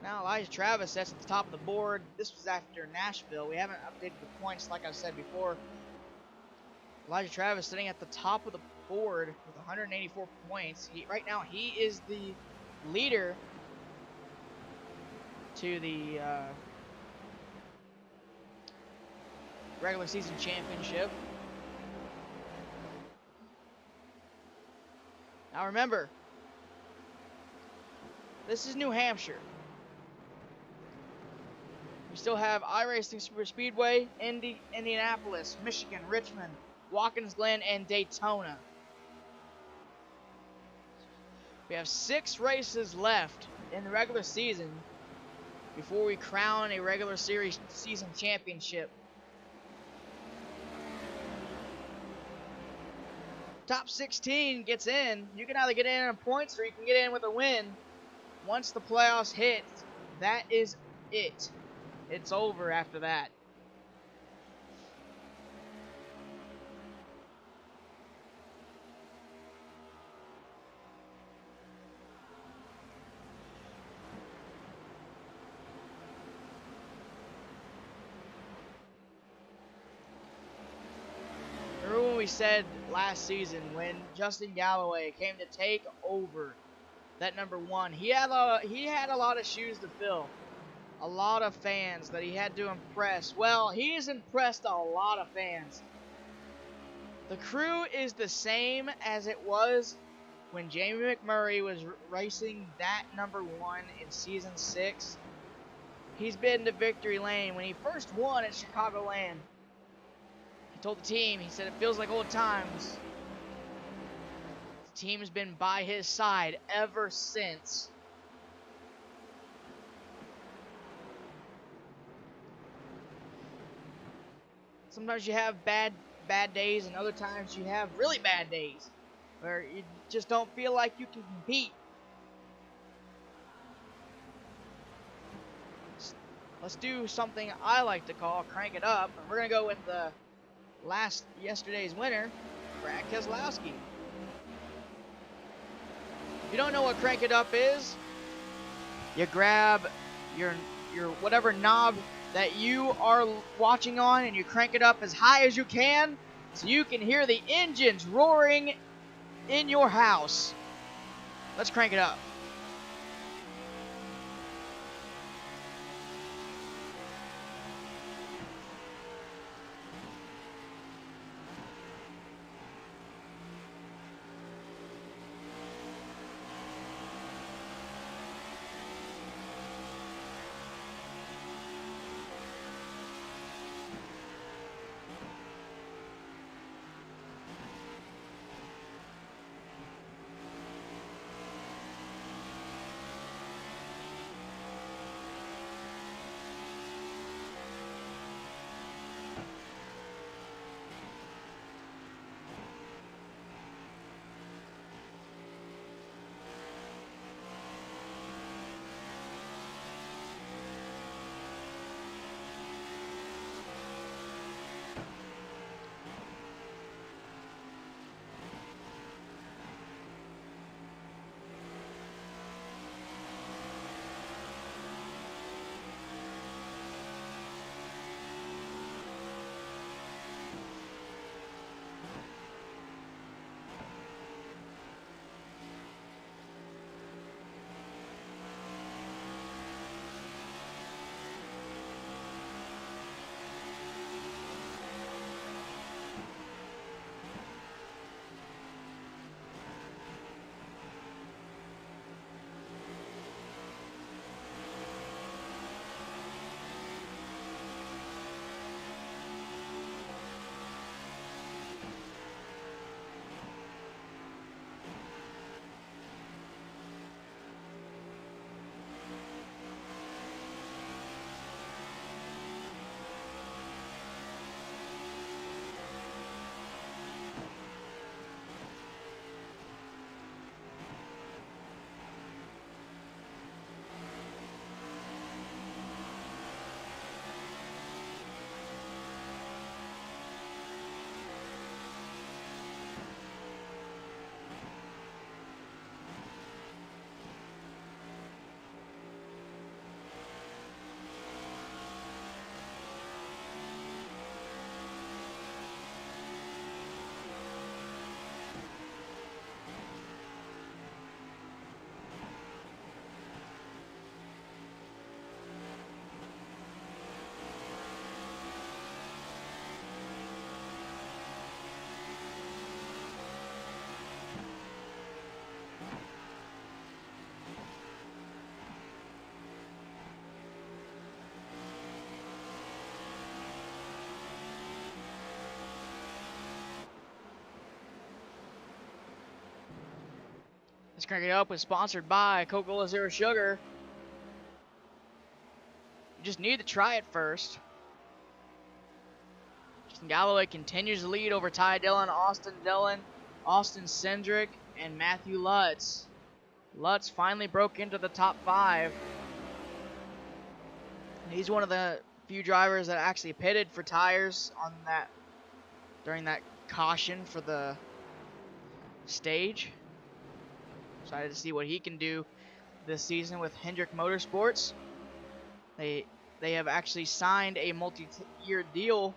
Now Elijah Travis sits at the top of the board. This was after Nashville. We haven't updated the points like I said before. Elijah Travis sitting at the top of the board with 184 points. Right now, he is the leader to the regular season championship. Now remember, this is New Hampshire. We still have iRacing Super Speedway, Indianapolis, Michigan, Richmond, Watkins Glen, and Daytona. We have 6 races left in the regular season before we crown a regular series season championship. Top 16 gets in. You can either get in on points or you can get in with a win. Once the playoffs hit, that is it. It's over after that. we said last season when Justin Galloway came to take over that number 1, he had a lot of shoes to fill. A lot of fans that he had to impress. Well, he's impressed a lot of fans. The crew is the same as it was when Jamie McMurray was racing that number 1 in season 6. He's been to victory lane when he first won at Chicagoland. He told the team, he said it feels like old times. The team has been by his side ever since. Sometimes you have bad days, and other times you have really bad days where you just don't feel like you can compete. Let's do something I like to call crank it up, and we're gonna go with yesterday's winner, Brad Keselowski. If you don't know what crank it up is, you grab your whatever knob that you are watching on, and you crank it up as high as you can so you can hear the engines roaring in your house. Let's crank it up. This Crank It Up was sponsored by Coca-Cola Zero Sugar. You just need to try it first. Justin Galloway continues to lead over Ty Dillon, Austin Cindric, and Matthew Lutz. Lutz finally broke into the top 5. He's one of the few drivers that actually pitted for tires on that during that caution for the stage. Excited to see what he can do this season with Hendrick Motorsports. They have actually signed a multi-year deal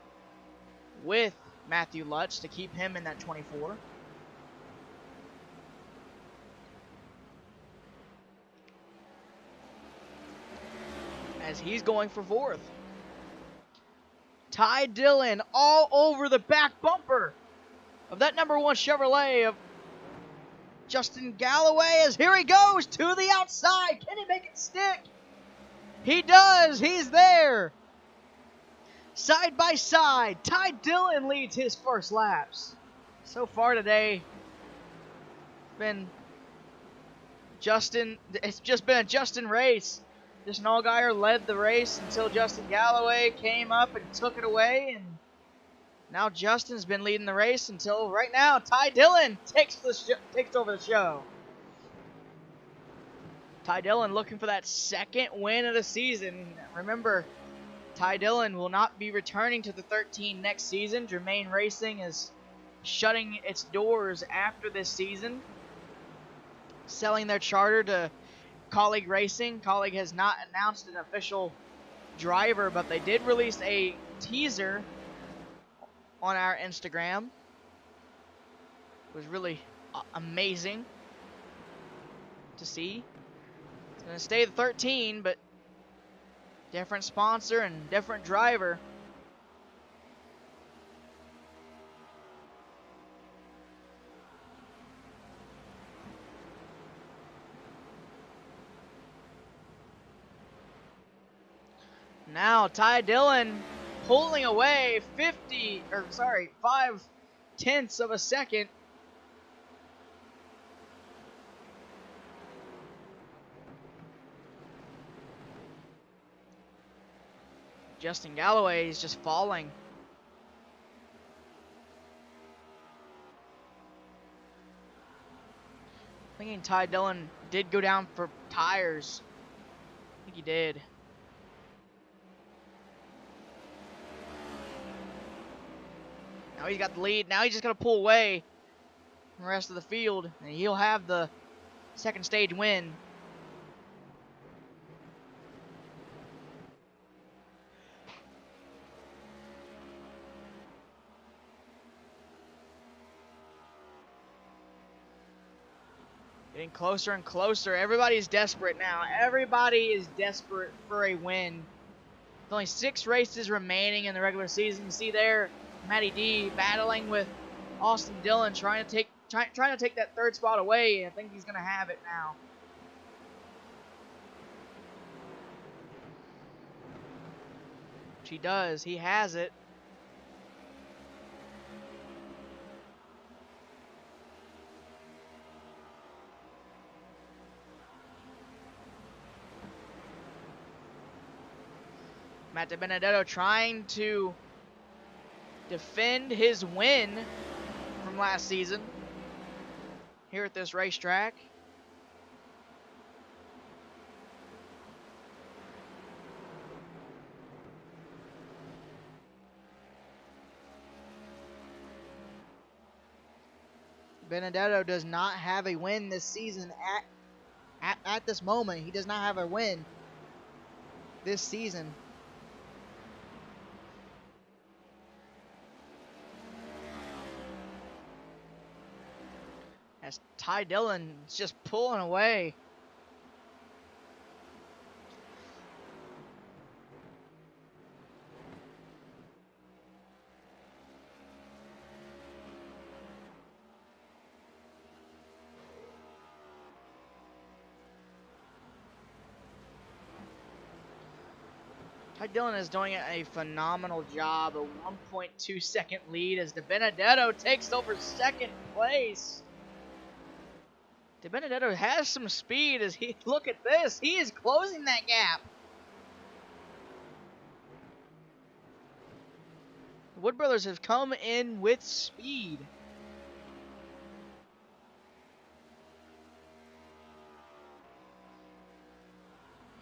with Matthew Lutz to keep him in that 24. As he's going for 4th. Ty Dillon all over the back bumper of that number 1 Chevrolet of Justin Galloway, as here he goes to the outside. Can he make it stick? He does. He's there. Side by side, Ty Dillon leads his first laps. So far today, it's just been a Justin race. Justin Allgaier led the race until Justin Galloway came up and took it away, and now Justin's been leading the race until right now Ty Dillon takes over the show. Ty Dillon looking for that 2nd win of the season. Remember, Ty Dillon will not be returning to the 13 next season. Germain Racing is shutting its doors after this season, selling their charter to Colleague Racing. Colleague has not announced an official driver, but they did release a teaser on our Instagram. It was really amazing to see. It's going to stay the 13, but different sponsor and different driver. Now Ty Dillon pulling away 5/10 of a second. Justin Galloway is just falling. Thinking Ty Dillon did go down for tires. I think he did. Now he's got the lead. Now he's just going to pull away from the rest of the field, and he'll have the 2nd stage win. Getting closer and closer. Everybody's desperate now. Everybody is desperate for a win. With only 6 races remaining in the regular season. You see there, Matty D battling with Austin Dillon, trying to take that 3rd spot away. I think he's going to have it now. Which he does. He has it. Matt DiBenedetto trying to defend his win from last season here at this racetrack. Benedetto does not have a win this season at this moment. He does not have a win this season. As Ty Dillon is just pulling away. Ty Dillon is doing a phenomenal job. A 1.2 second lead as DiBenedetto takes over 2nd place. DiBenedetto has some speed as look at this. He is closing that gap. The Wood Brothers have come in with speed.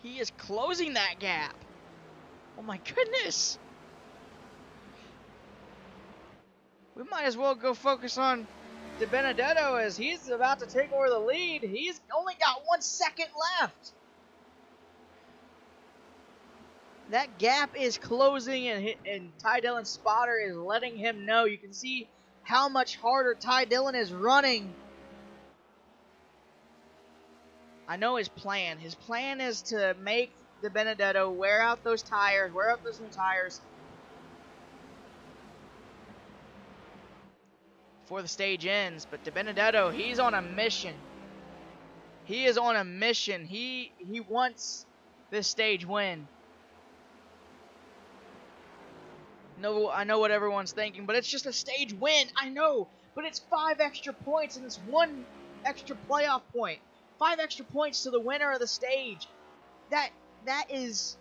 He is closing that gap. Oh my goodness. We might as well go focus on DiBenedetto as he's about to take over the lead. He's only got 1 second left. That gap is closing, and Ty Dillon's spotter is letting him know. You can see how much harder Ty Dillon is running. I know his plan. His plan is to make DiBenedetto wear out those tires, wear out those new tires before the stage ends. But DiBenedetto, he's on a mission. He is on a mission. He wants this stage win. No, I know what everyone's thinking, but it's just a stage win. I know, but it's 5 extra points and it's 1 extra playoff point. 5 extra points to the winner of the stage. That is,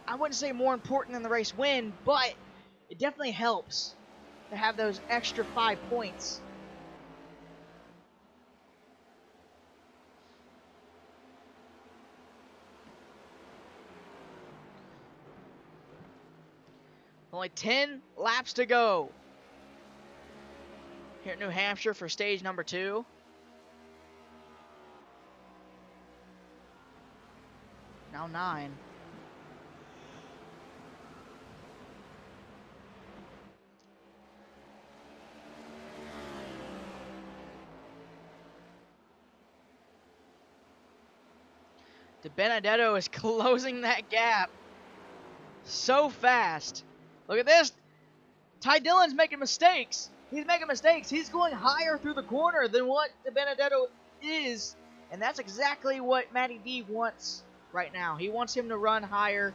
I wouldn't say more important than the race win, but it definitely helps to have those extra 5 points. Only 10 laps to go here at New Hampshire for stage number 2. Now 9. DiBenedetto is closing that gap so fast. Look at this. Ty Dillon's making mistakes. He's making mistakes. He's going higher through the corner than what DiBenedetto is. And that's exactly what Matty D wants right now. He wants him to run higher.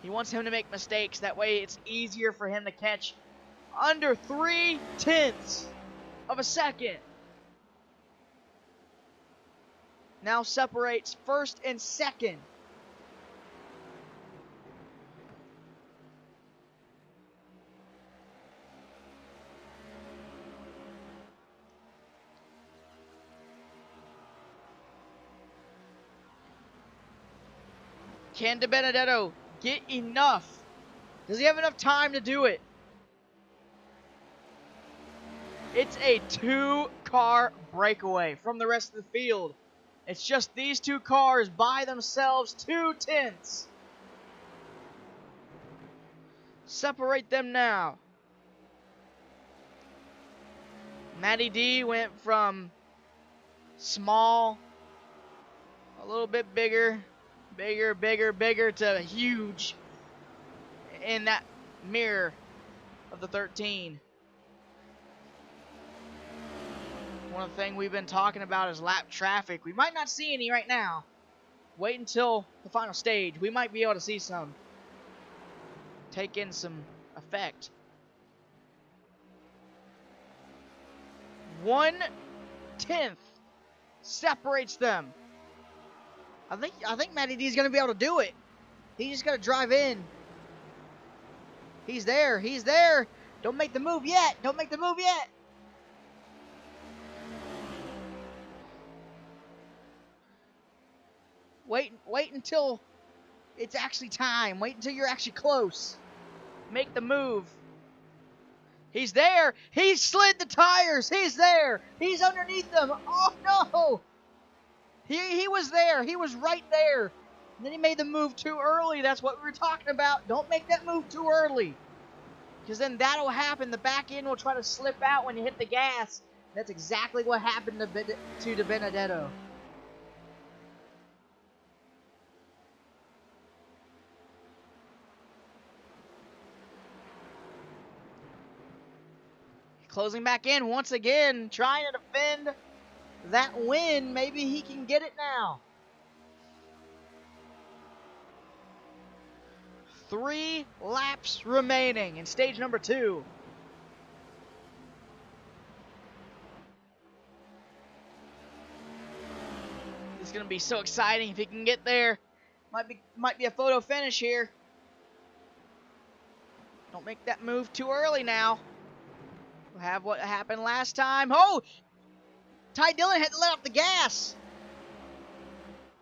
He wants him to make mistakes. That way it's easier for him to catch under 0.3 of a second. Now separates first and second. Can DiBenedetto get enough? Does he have enough time to do it? It's a 2-car breakaway from the rest of the field. It's just these 2 cars by themselves, 0.2. Separate them now. Matty D went from small, a little bit bigger to huge in that mirror of the 13. One of the things we've been talking about is lap traffic. We might not see any right now. Wait until the final stage. We might be able to see some. Take in some effect. 1/10 separates them. I think Matty D is going to be able to do it. He's just got to drive in. He's there. He's there. Don't make the move yet. Don't make the move yet. Wait until it's actually time. Wait until you're actually close. Make the move. He's there. He slid the tires. He's there. He's underneath them. Oh, no. He was there. He was right there. And then he made the move too early. That's what we were talking about. Don't make that move too early. Because then that'll happen. The back end will try to slip out when you hit the gas. That's exactly what happened to DiBenedetto. Closing back in once again, trying to defend that win. Maybe he can get it now. 3 laps remaining in stage number 2. This is going to be so exciting if he can get there. Might be a photo finish here. Don't make that move too early now. We'll have what happened last time. Oh! Ty Dillon had to let off the gas.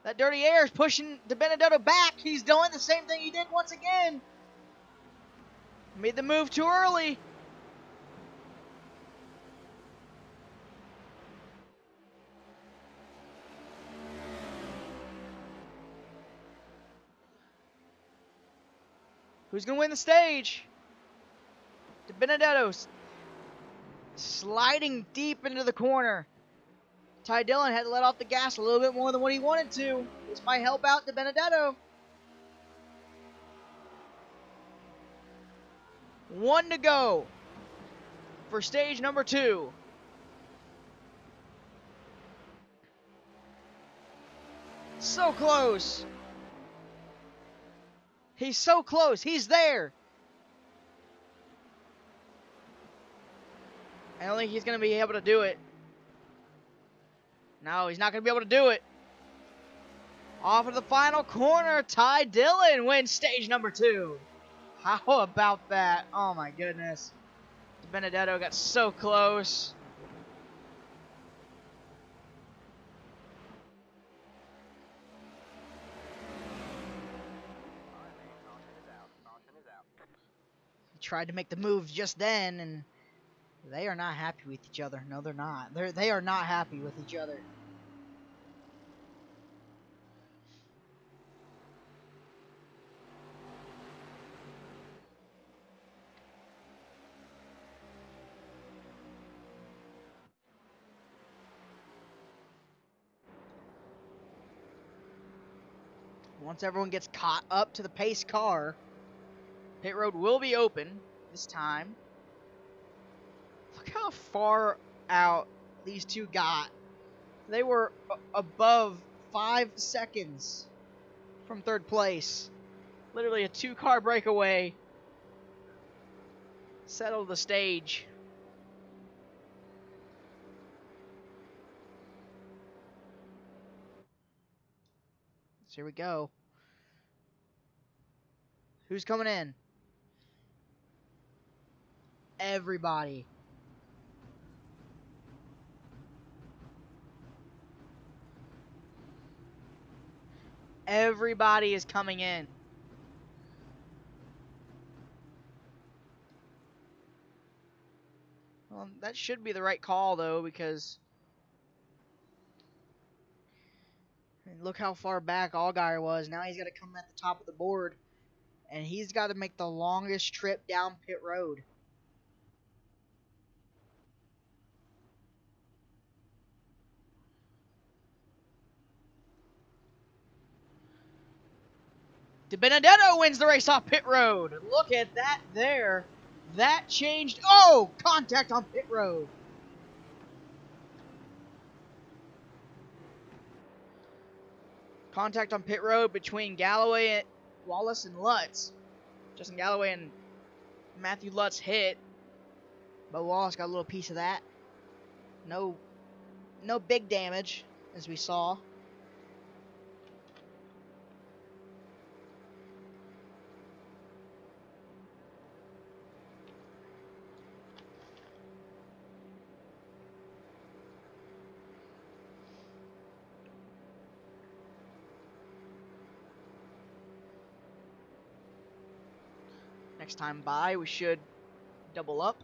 That dirty air is pushing DiBenedetto back. He's doing the same thing he did once again. Made the move too early. Who's going to win the stage? DiBenedetto sliding deep into the corner. Ty Dillon had to let off the gas a little bit more than what he wanted to. This might help out DiBenedetto. 1 to go for stage number 2. So close. He's so close. He's there. I don't think he's going to be able to do it. No, he's not going to be able to do it. Off of the final corner, Ty Dillon wins stage number 2. How about that? Oh my goodness. DiBenedetto got so close. He tried to make the move just then, and they are not happy with each other. No, they're not. They are not happy with each other. Once everyone gets caught up to the pace car, pit road will be open this time. Look how far out these two got. They were above 5 seconds from third place. Literally a 2-car breakaway settled the stage. So here we go. Who's coming in? Everybody. Everybody is coming in. Well, that should be the right call, though, because look how far back Allgaier was. Now he's got to come at the top of the board, and he's got to make the longest trip down pit road. DiBenedetto wins the race off pit road. Look at that there. That changed. Oh, contact on pit road. Contact on pit road between Galloway, Wallace, and Lutz. Justin Galloway and Matthew Lutz hit, but Wallace got a little piece of that. No big damage, as we saw. Next time by, we should double up.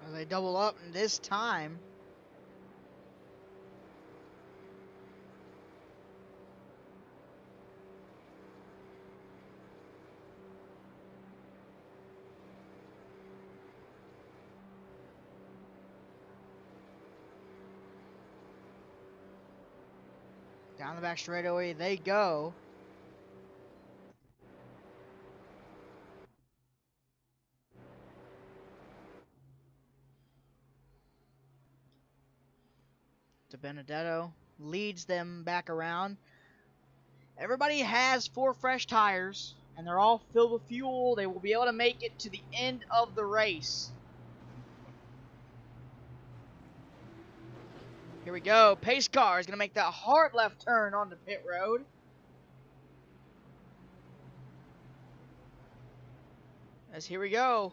As they double up, and this time down the back straightaway they go. DiBenedetto leads them back around. Everybody has 4 fresh tires, and they're all filled with fuel. They will be able to make it to the end of the race. Here we go. Pace car is going to make that hard left turn onto pit road. As here we go.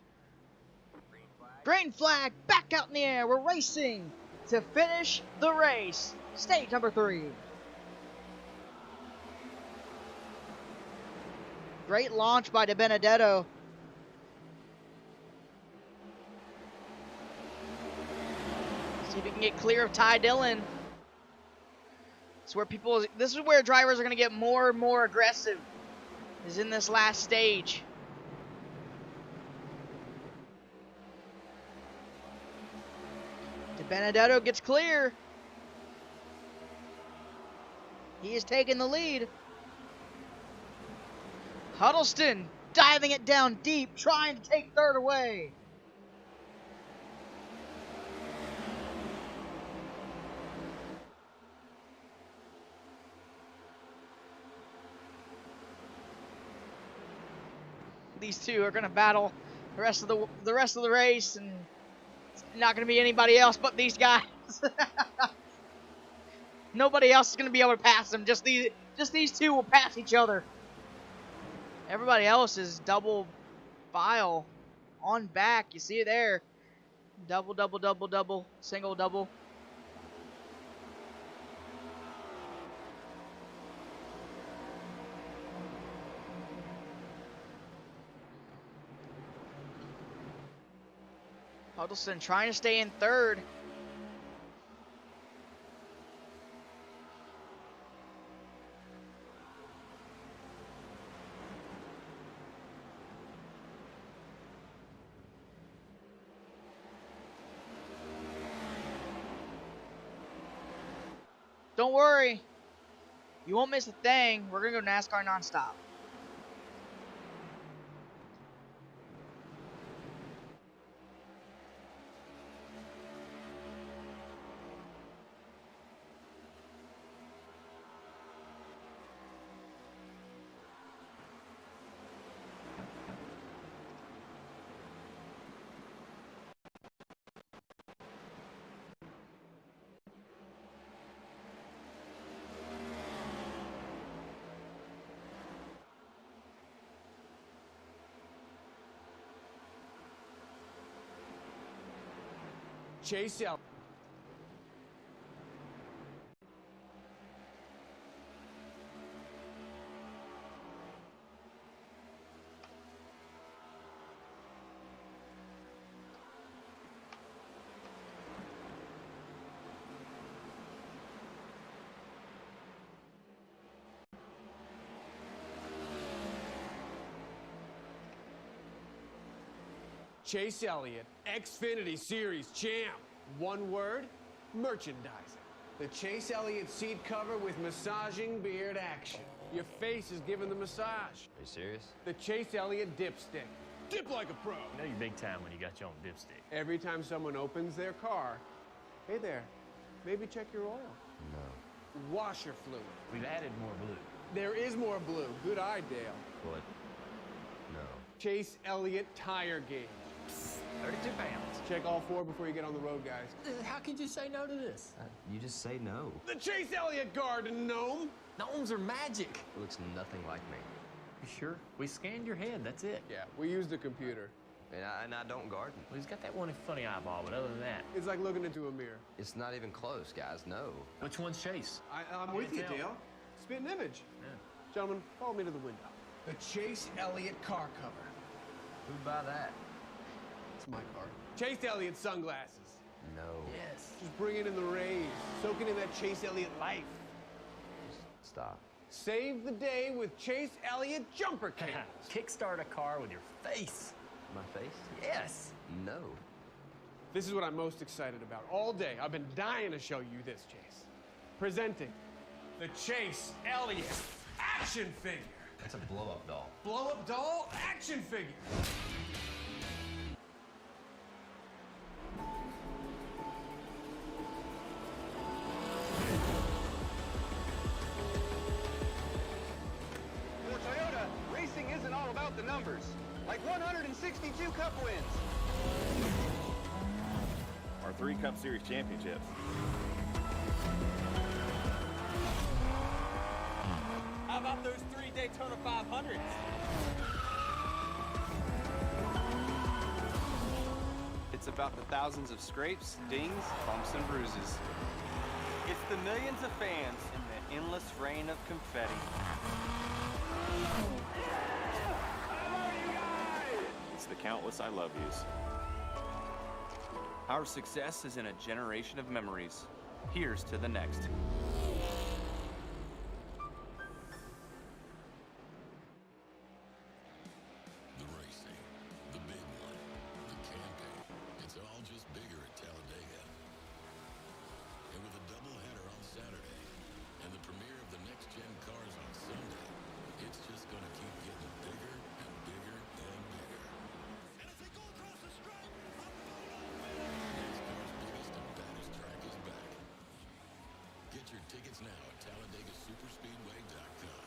Green flag back out in the air. We're racing to finish the race. Stage number 3. Great launch by DiBenedetto. See if we can get clear of Ty Dillon. This is where drivers are going to get more and more aggressive, is in this last stage. DiBenedetto gets clear. He is taking the lead. Huddleston diving it down deep, trying to take third away. These two are going to battle the rest of the race, and it's not going to be anybody else but these guys. Nobody else is going to be able to pass them. Just these two will pass each other. Everybody else is double file on back. You see it there. Double, double, double, double, single, double. Huddleston trying to stay in third. Don't worry. You won't miss a thing. We're going to go NASCAR nonstop. Chase Elliott. Chase Elliott, Xfinity Series champ. One word, merchandising. The Chase Elliott seat cover with massaging beard action. Your face is giving the massage. Are you serious? The Chase Elliott dipstick. Dip like a pro. You know you're big time when you got your own dipstick. Every time someone opens their car, hey there, maybe check your oil. No. Washer fluid. We've added more blue. There is more blue. Good eye, Dale. What? No. Chase Elliott tire gauge. 32 pounds. Check all 4 before you get on the road, guys. How could you say no to this? You just say no. The Chase Elliott Garden Gnome. Gnomes are magic. It looks nothing like me. You sure? We scanned your head, that's it. Yeah, we used a computer. And I don't garden. Well, he's got that one funny eyeball, but other than that. It's like looking into a mirror. It's not even close, guys. No. Which one's Chase? I'm with you, Dale. Spit an image. Yeah. Gentlemen, follow me to the window. The Chase Elliott car cover. Who'd buy that? It's my car. Chase Elliott sunglasses. No. Yes. Just bringing in the rays, soaking in that Chase Elliott life. Just stop. Save the day with Chase Elliott jumper cables. Kickstart a car with your face. My face? Yes. No. This is what I'm most excited about. All day, I've been dying to show you this, Chase. Presenting the Chase Elliott action figure. That's a blow-up doll. Blow-up doll action figure. 62 Cup wins. Our 3 Cup Series championships. How about those 3 Daytona 500s? It's about the thousands of scrapes, dings, bumps, and bruises. It's the millions of fans and the endless rain of confetti. It's the countless I love yous. Our success is in a generation of memories. Here's to the next. The racing, the big one, the camping, it's all just bigger at Talladega. And with a doubleheader on Saturday and the premiere of the next-gen cars on Sunday, it's just gonna keep getting bigger and bigger and bigger. And as they go across the stripe, NASCAR's biggest and baddest track is back. Get your tickets now at TalladegaSuperspeedway.com.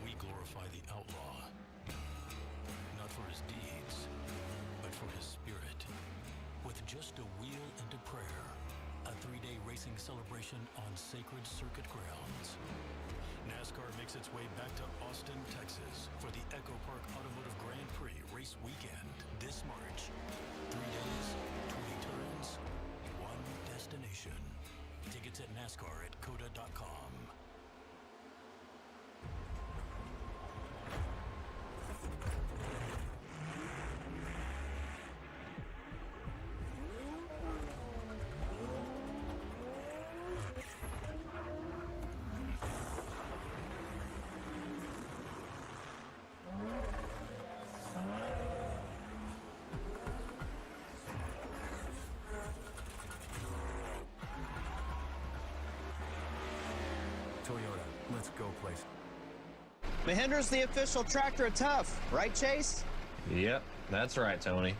We glorify the outlaw, not for his deeds, but for his spirit. With just a wheel and a prayer, a 3-day racing celebration on sacred circuit grounds. NASCAR makes its way back to Austin, Texas for the Echo Park Automotive Grand Prix race weekend this March. 3 days, 20 turns, one destination. Tickets at NASCAR at COTA.com. Toyota, let's go place. Mahindra's the official tractor of Tough, right, Chase? Yep, that's right, Tony.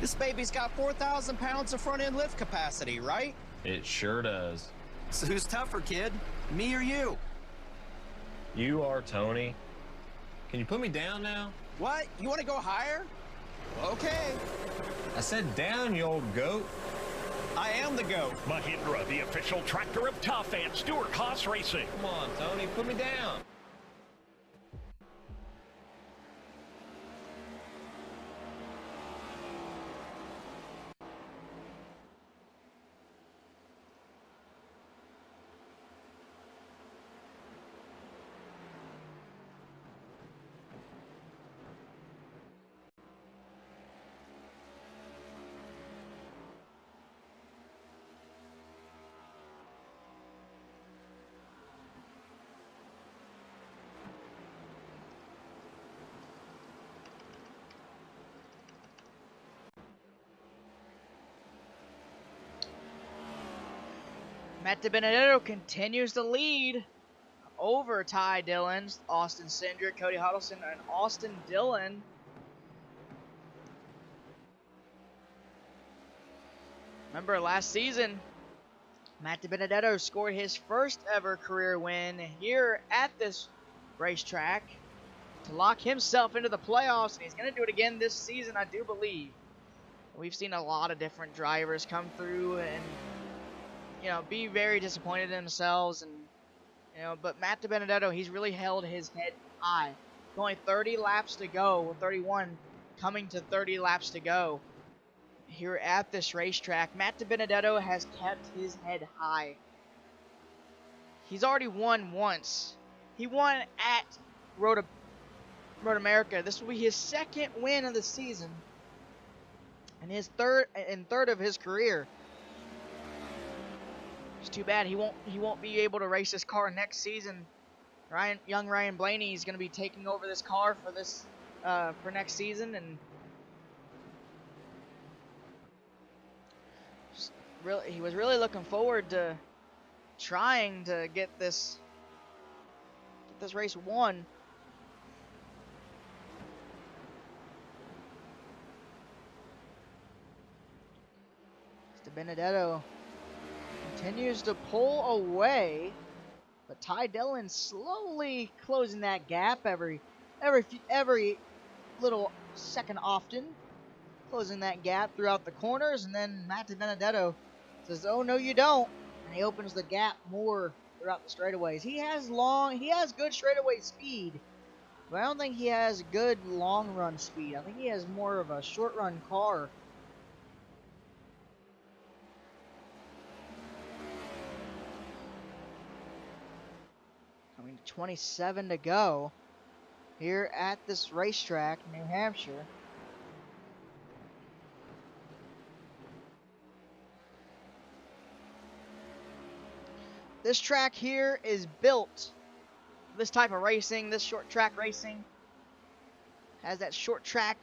This baby's got 4,000 pounds of front-end lift capacity, right? It sure does. So who's tougher, kid? Me or you? You are, Tony. Can you put me down now? What? You want to go higher? Okay. I said down, you old goat. I am the GOAT. Mahindra, the official tractor of Tough and Stewart Haas Racing. Come on, Tony, put me down. Matt DiBenedetto continues to lead over Ty Dillon, Austin Cindric, Cody Huddleston, and Austin Dillon. Remember last season, Matt DiBenedetto scored his first ever career win here at this racetrack to lock himself into the playoffs, and he's going to do it again this season, I do believe. We've seen a lot of different drivers come through and, you know, be very disappointed in themselves, and, you know, but Matt DiBenedetto, he's really held his head high. Only 30 laps to go, with 31 coming to 30 laps to go here at this racetrack. Matt DiBenedetto has kept his head high. He's already won once. He won at Road America. This will be his second win of the season, and his third of his career. It's too bad he won't be able to race this car next season. Young Ryan Blaney is going to be taking over this car for this for next season, and he was really looking forward to trying to get this race won. DiBenedetto continues to pull away But Ty Dillon slowly closing that gap every little second often, closing that gap throughout the corners, and then Matt DiBenedetto says, "Oh no, you don't," and he opens the gap more throughout the straightaways. He has good straightaway speed, but I don't think he has good long run speed. I think he has more of a short run car. Coming to 27 to go here at this racetrack, New Hampshire. This track here is built for this type of racing, this short track racing. Has that short track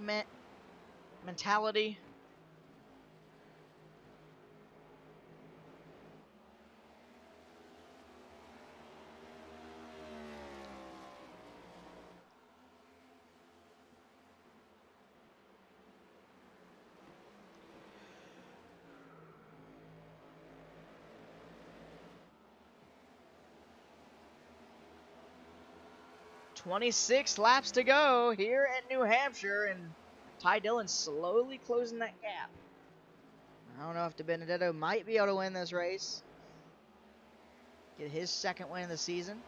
mentality. "26 laps to go here at New Hampshire," and Ty Dillon slowly closing that gap. I don't know if DiBenedetto might be able to win this race. Get his second win of the season.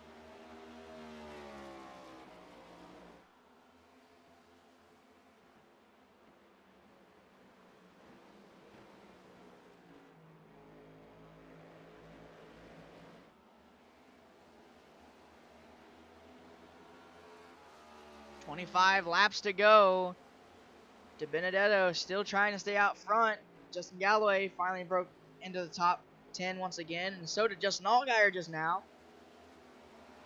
"25 laps to go. DiBenedetto still trying to stay out front. Justin Galloway finally broke into the top 10 once again, and so did Justin Allgaier just now.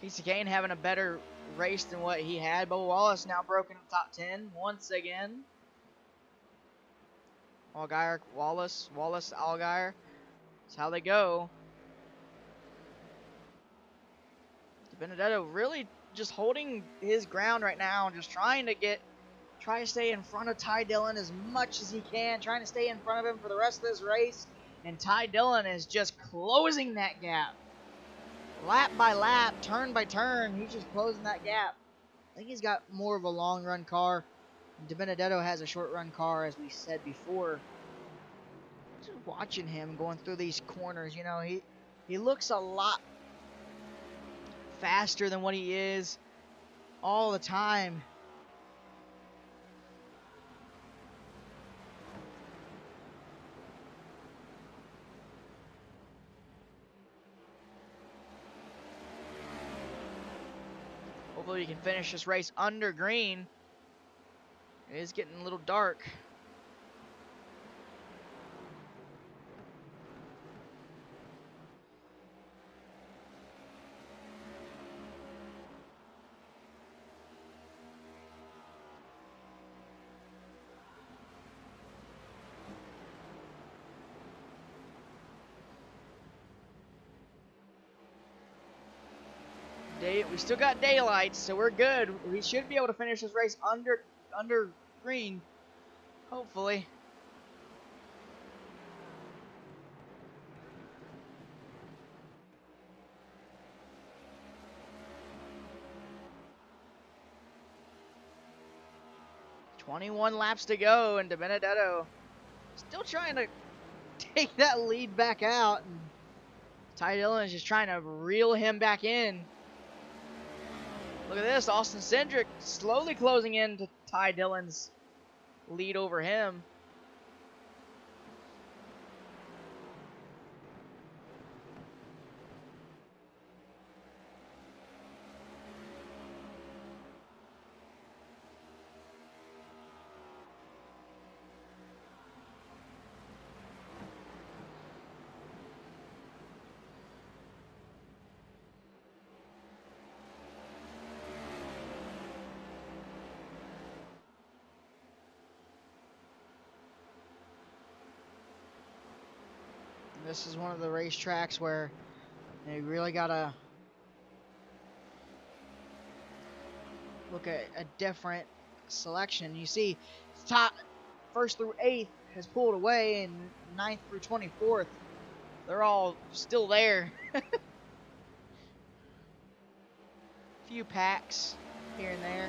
Casey Kane having a better race than what he had. Bubba Wallace now broke into the top 10 once again. Allgaier, Wallace, Allgaier. That's how they go. DiBenedetto really just holding his ground right now and just trying to stay in front of Ty Dillon as much as he can, trying to stay in front of him for the rest of this race. And Ty Dillon is just closing that gap. Lap by lap, turn by turn, he's just closing that gap. I think he's got more of a long run car. DiBenedetto has a short run car, as we said before. Just watching him going through these corners, you know, he looks a lot faster than what he is all the time. Hopefully we can finish this race under green. It is getting a little dark. We still got daylight, so we're good. We should be able to finish this race under green, hopefully. "21 laps to go, and DiBenedetto still trying to take that lead back out. And Ty Dillon is just trying to reel him back in. Look at this, Austin Cindric slowly closing in to Ty Dillon's lead over him. This is one of the racetracks where you really gotta look at a different selection. You see, top 1st through 8th has pulled away, and 9th through 24th, they're all still there. Few packs here and there.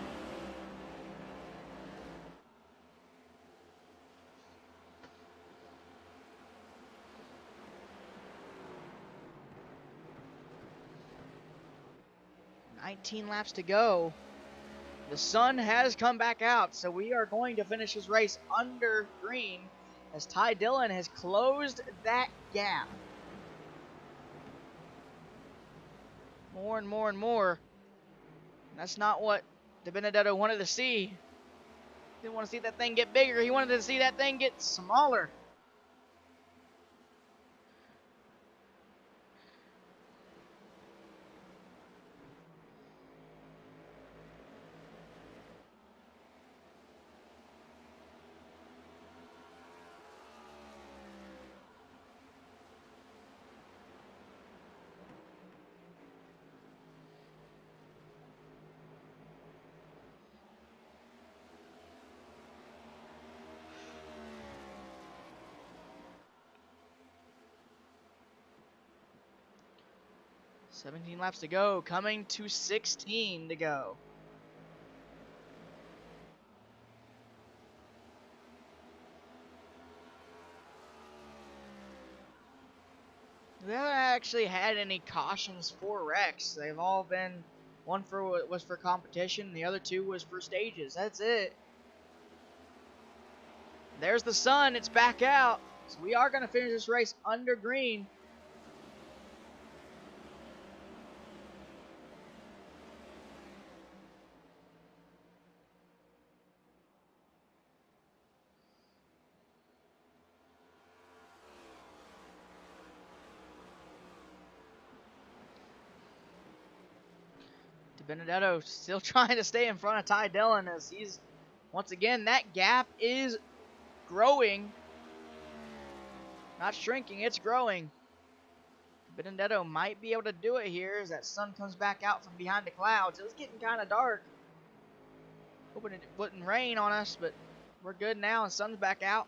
"19 laps to go. The sun has come back out, so we are going to finish this race under green as Ty Dillon has closed that gap. More and more and more. That's not what DiBenedetto wanted to see. Didn't want to see that thing get bigger. He wanted to see that thing get smaller. "17 laps to go, coming to 16 to go. They haven't actually had any cautions for wrecks. They've all been, one was for competition, the other two was for stages. That's it. There's the sun. It's back out. So we are going to finish this race under green. DiBenedetto still trying to stay in front of Ty Dillon as he's, once again, that gap is growing. Not shrinking, it's growing. DiBenedetto might be able to do it here as that sun comes back out from behind the clouds. It was getting kind of dark. Hoping it wouldn't rain on us, but we're good now and sun's back out.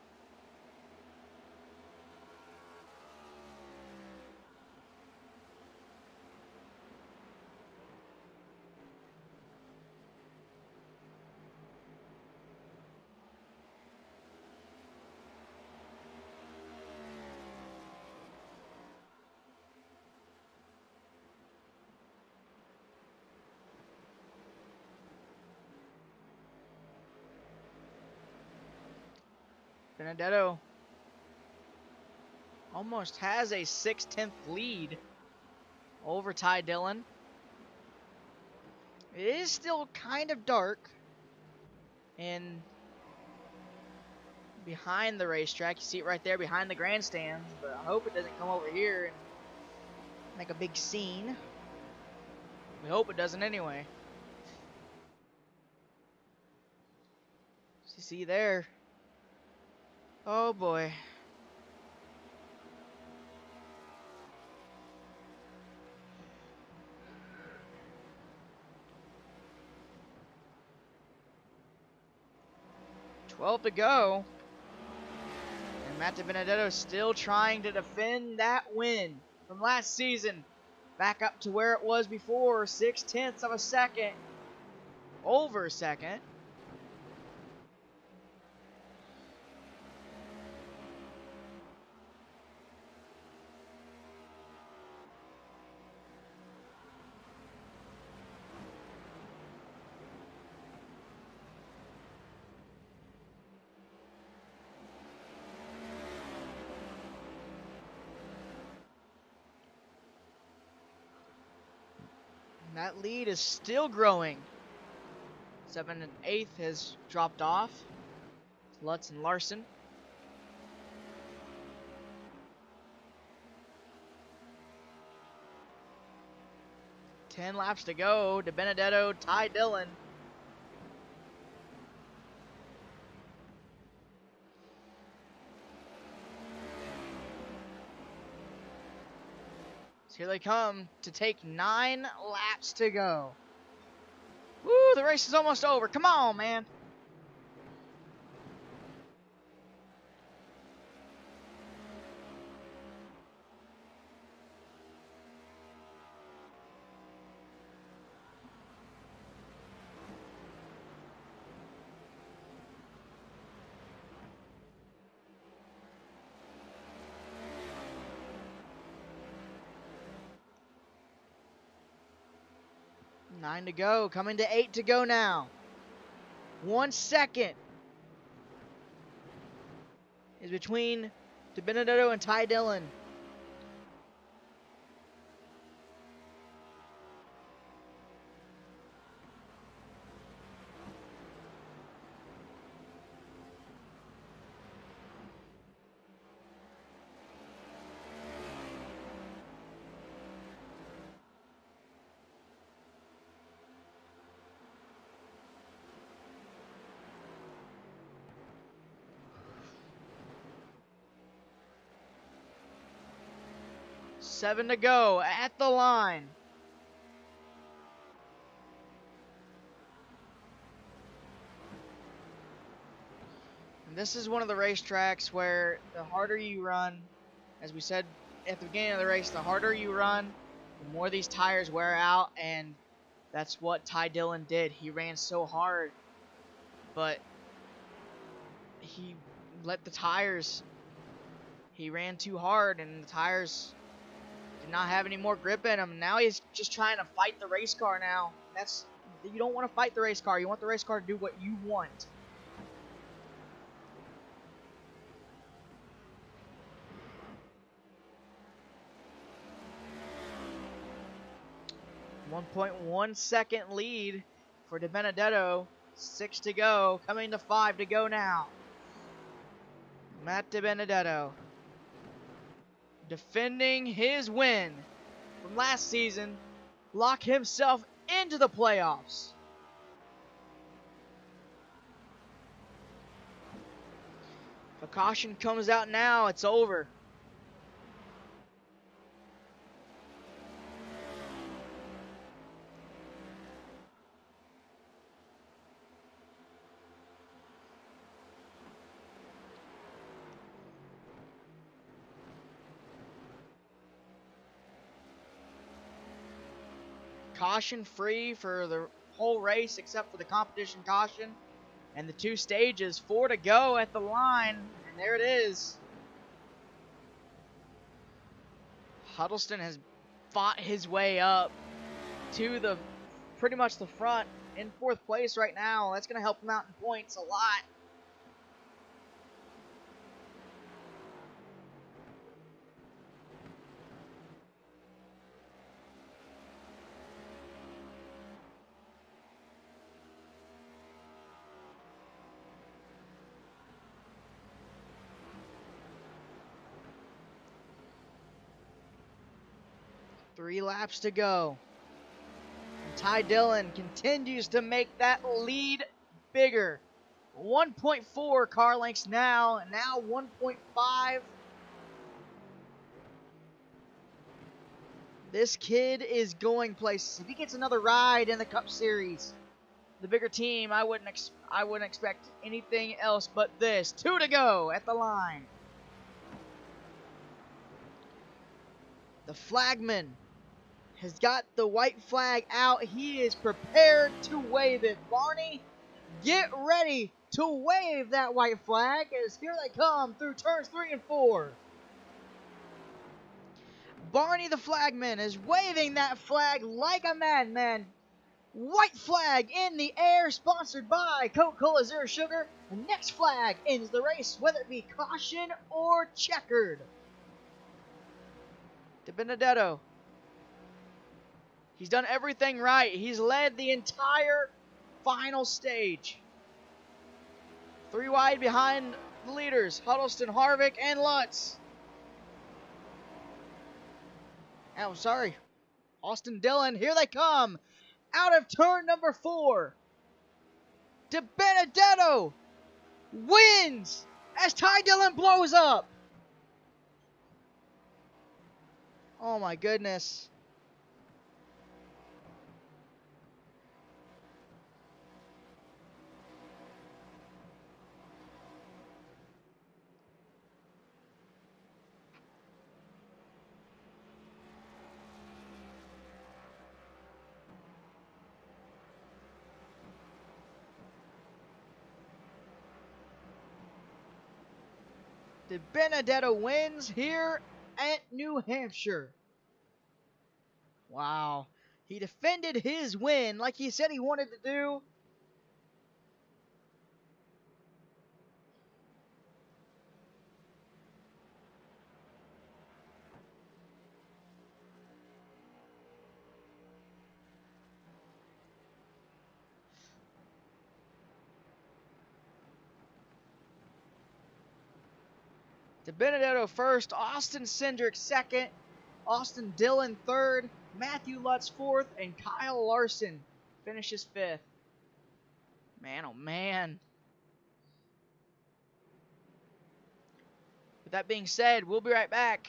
Benedetto almost has a 6/10 lead over Ty Dillon. It is still kind of dark and behind the racetrack. You see it right there behind the grandstands, but I hope it doesn't come over here and make a big scene. We hope it doesn't anyway. So you see there. Oh boy. "12 to go. And Matt DiBenedetto still trying to defend that win from last season. Back up to where it was before, 6/10 of a second. Over a second. And that lead is still growing. 7 and 8th has dropped off. Lutz and Larson. "10 laps to go. DiBenedetto, Ty Dillon. So here they come to take 9 laps to go. Woo, the race is almost over. Come on, man. 9 to go. Coming to 8 to go now. 1 second is between DiBenedetto and Ty Dillon. Seven to go at the line. And this is one of the racetracks where the harder you run, as we said at the beginning of the race, the harder you run, the more these tires wear out, and that's what Ty Dillon did. He ran so hard, but he let the tires, he ran too hard, and the tires did not have any more grip in him. Now he's just trying to fight the race car now. You don't want to fight the race car. You want the race car to do what you want. .1 second lead for DiBenedetto. 6 to go. Coming to 5 to go now. Matt DiBenedetto defending his win from last season. Lock himself into the playoffs. If a caution comes out now, it's over. Caution free for the whole race except for the competition caution and the 2 stages. 4 to go at the line, and there it is. Huddleston has fought his way up to the pretty much the front in 4th place right now. That's going to help him out in points a lot. Three laps to go. And Ty Dillon continues to make that lead bigger. 1.4 car lengths now, and now 1.5. This kid is going places. If he gets another ride in the Cup Series, the bigger team, I wouldn't expect anything else but this. 2 to go at the line. The flagman has got the white flag out. He is prepared to wave it. Barney, get ready to wave that white flag as here they come through turns 3 and 4. Barney the flagman is waving that flag like a madman. White flag in the air, sponsored by Coca-Cola Zero Sugar. The next flag ends the race, whether it be caution or checkered. DiBenedetto, he's done everything right. He's led the entire final stage. 3 wide behind the leaders, Huddleston, Harvick, and Lutz. Oh, sorry. Austin Dillon, here they come. Out of turn number 4. DiBenedetto wins as Ty Dillon blows up. Oh my goodness. DiBenedetto wins here at New Hampshire. Wow. He defended his win like he said he wanted to do. DeBenedetto first, Austin Cindric second, Austin Dillon third, Matthew Lutz fourth, and Kyle Larson finishes fifth. Man, oh man. With that being said, we'll be right back.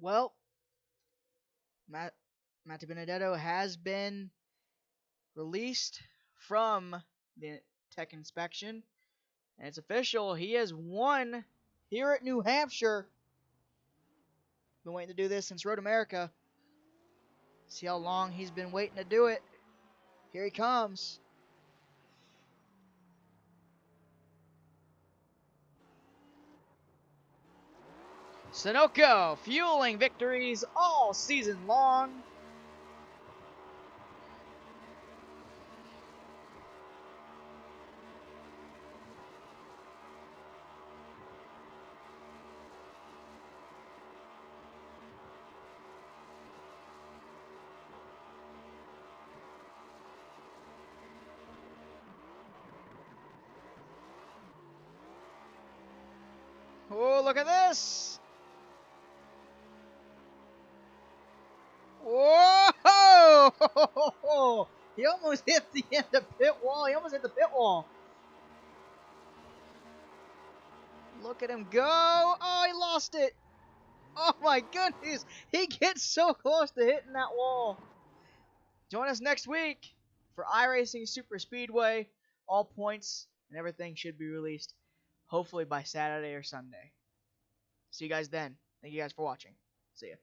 Well, Mattia Benedetto has been released from the tech inspection, and it's official. He has won here at New Hampshire. Been waiting to do this since Road America. See how long he's been waiting to do it. Here he comes. Sunoco fueling victories all season long. Oh, look at this! Whoa! He almost hit the end of pit wall. He almost hit the pit wall. Look at him go. Oh, he lost it. Oh my goodness. He gets so close to hitting that wall. Join us next week for iRacing Super Speedway. All points and everything should be released hopefully by Saturday or Sunday. See you guys then. Thank you guys for watching. See ya.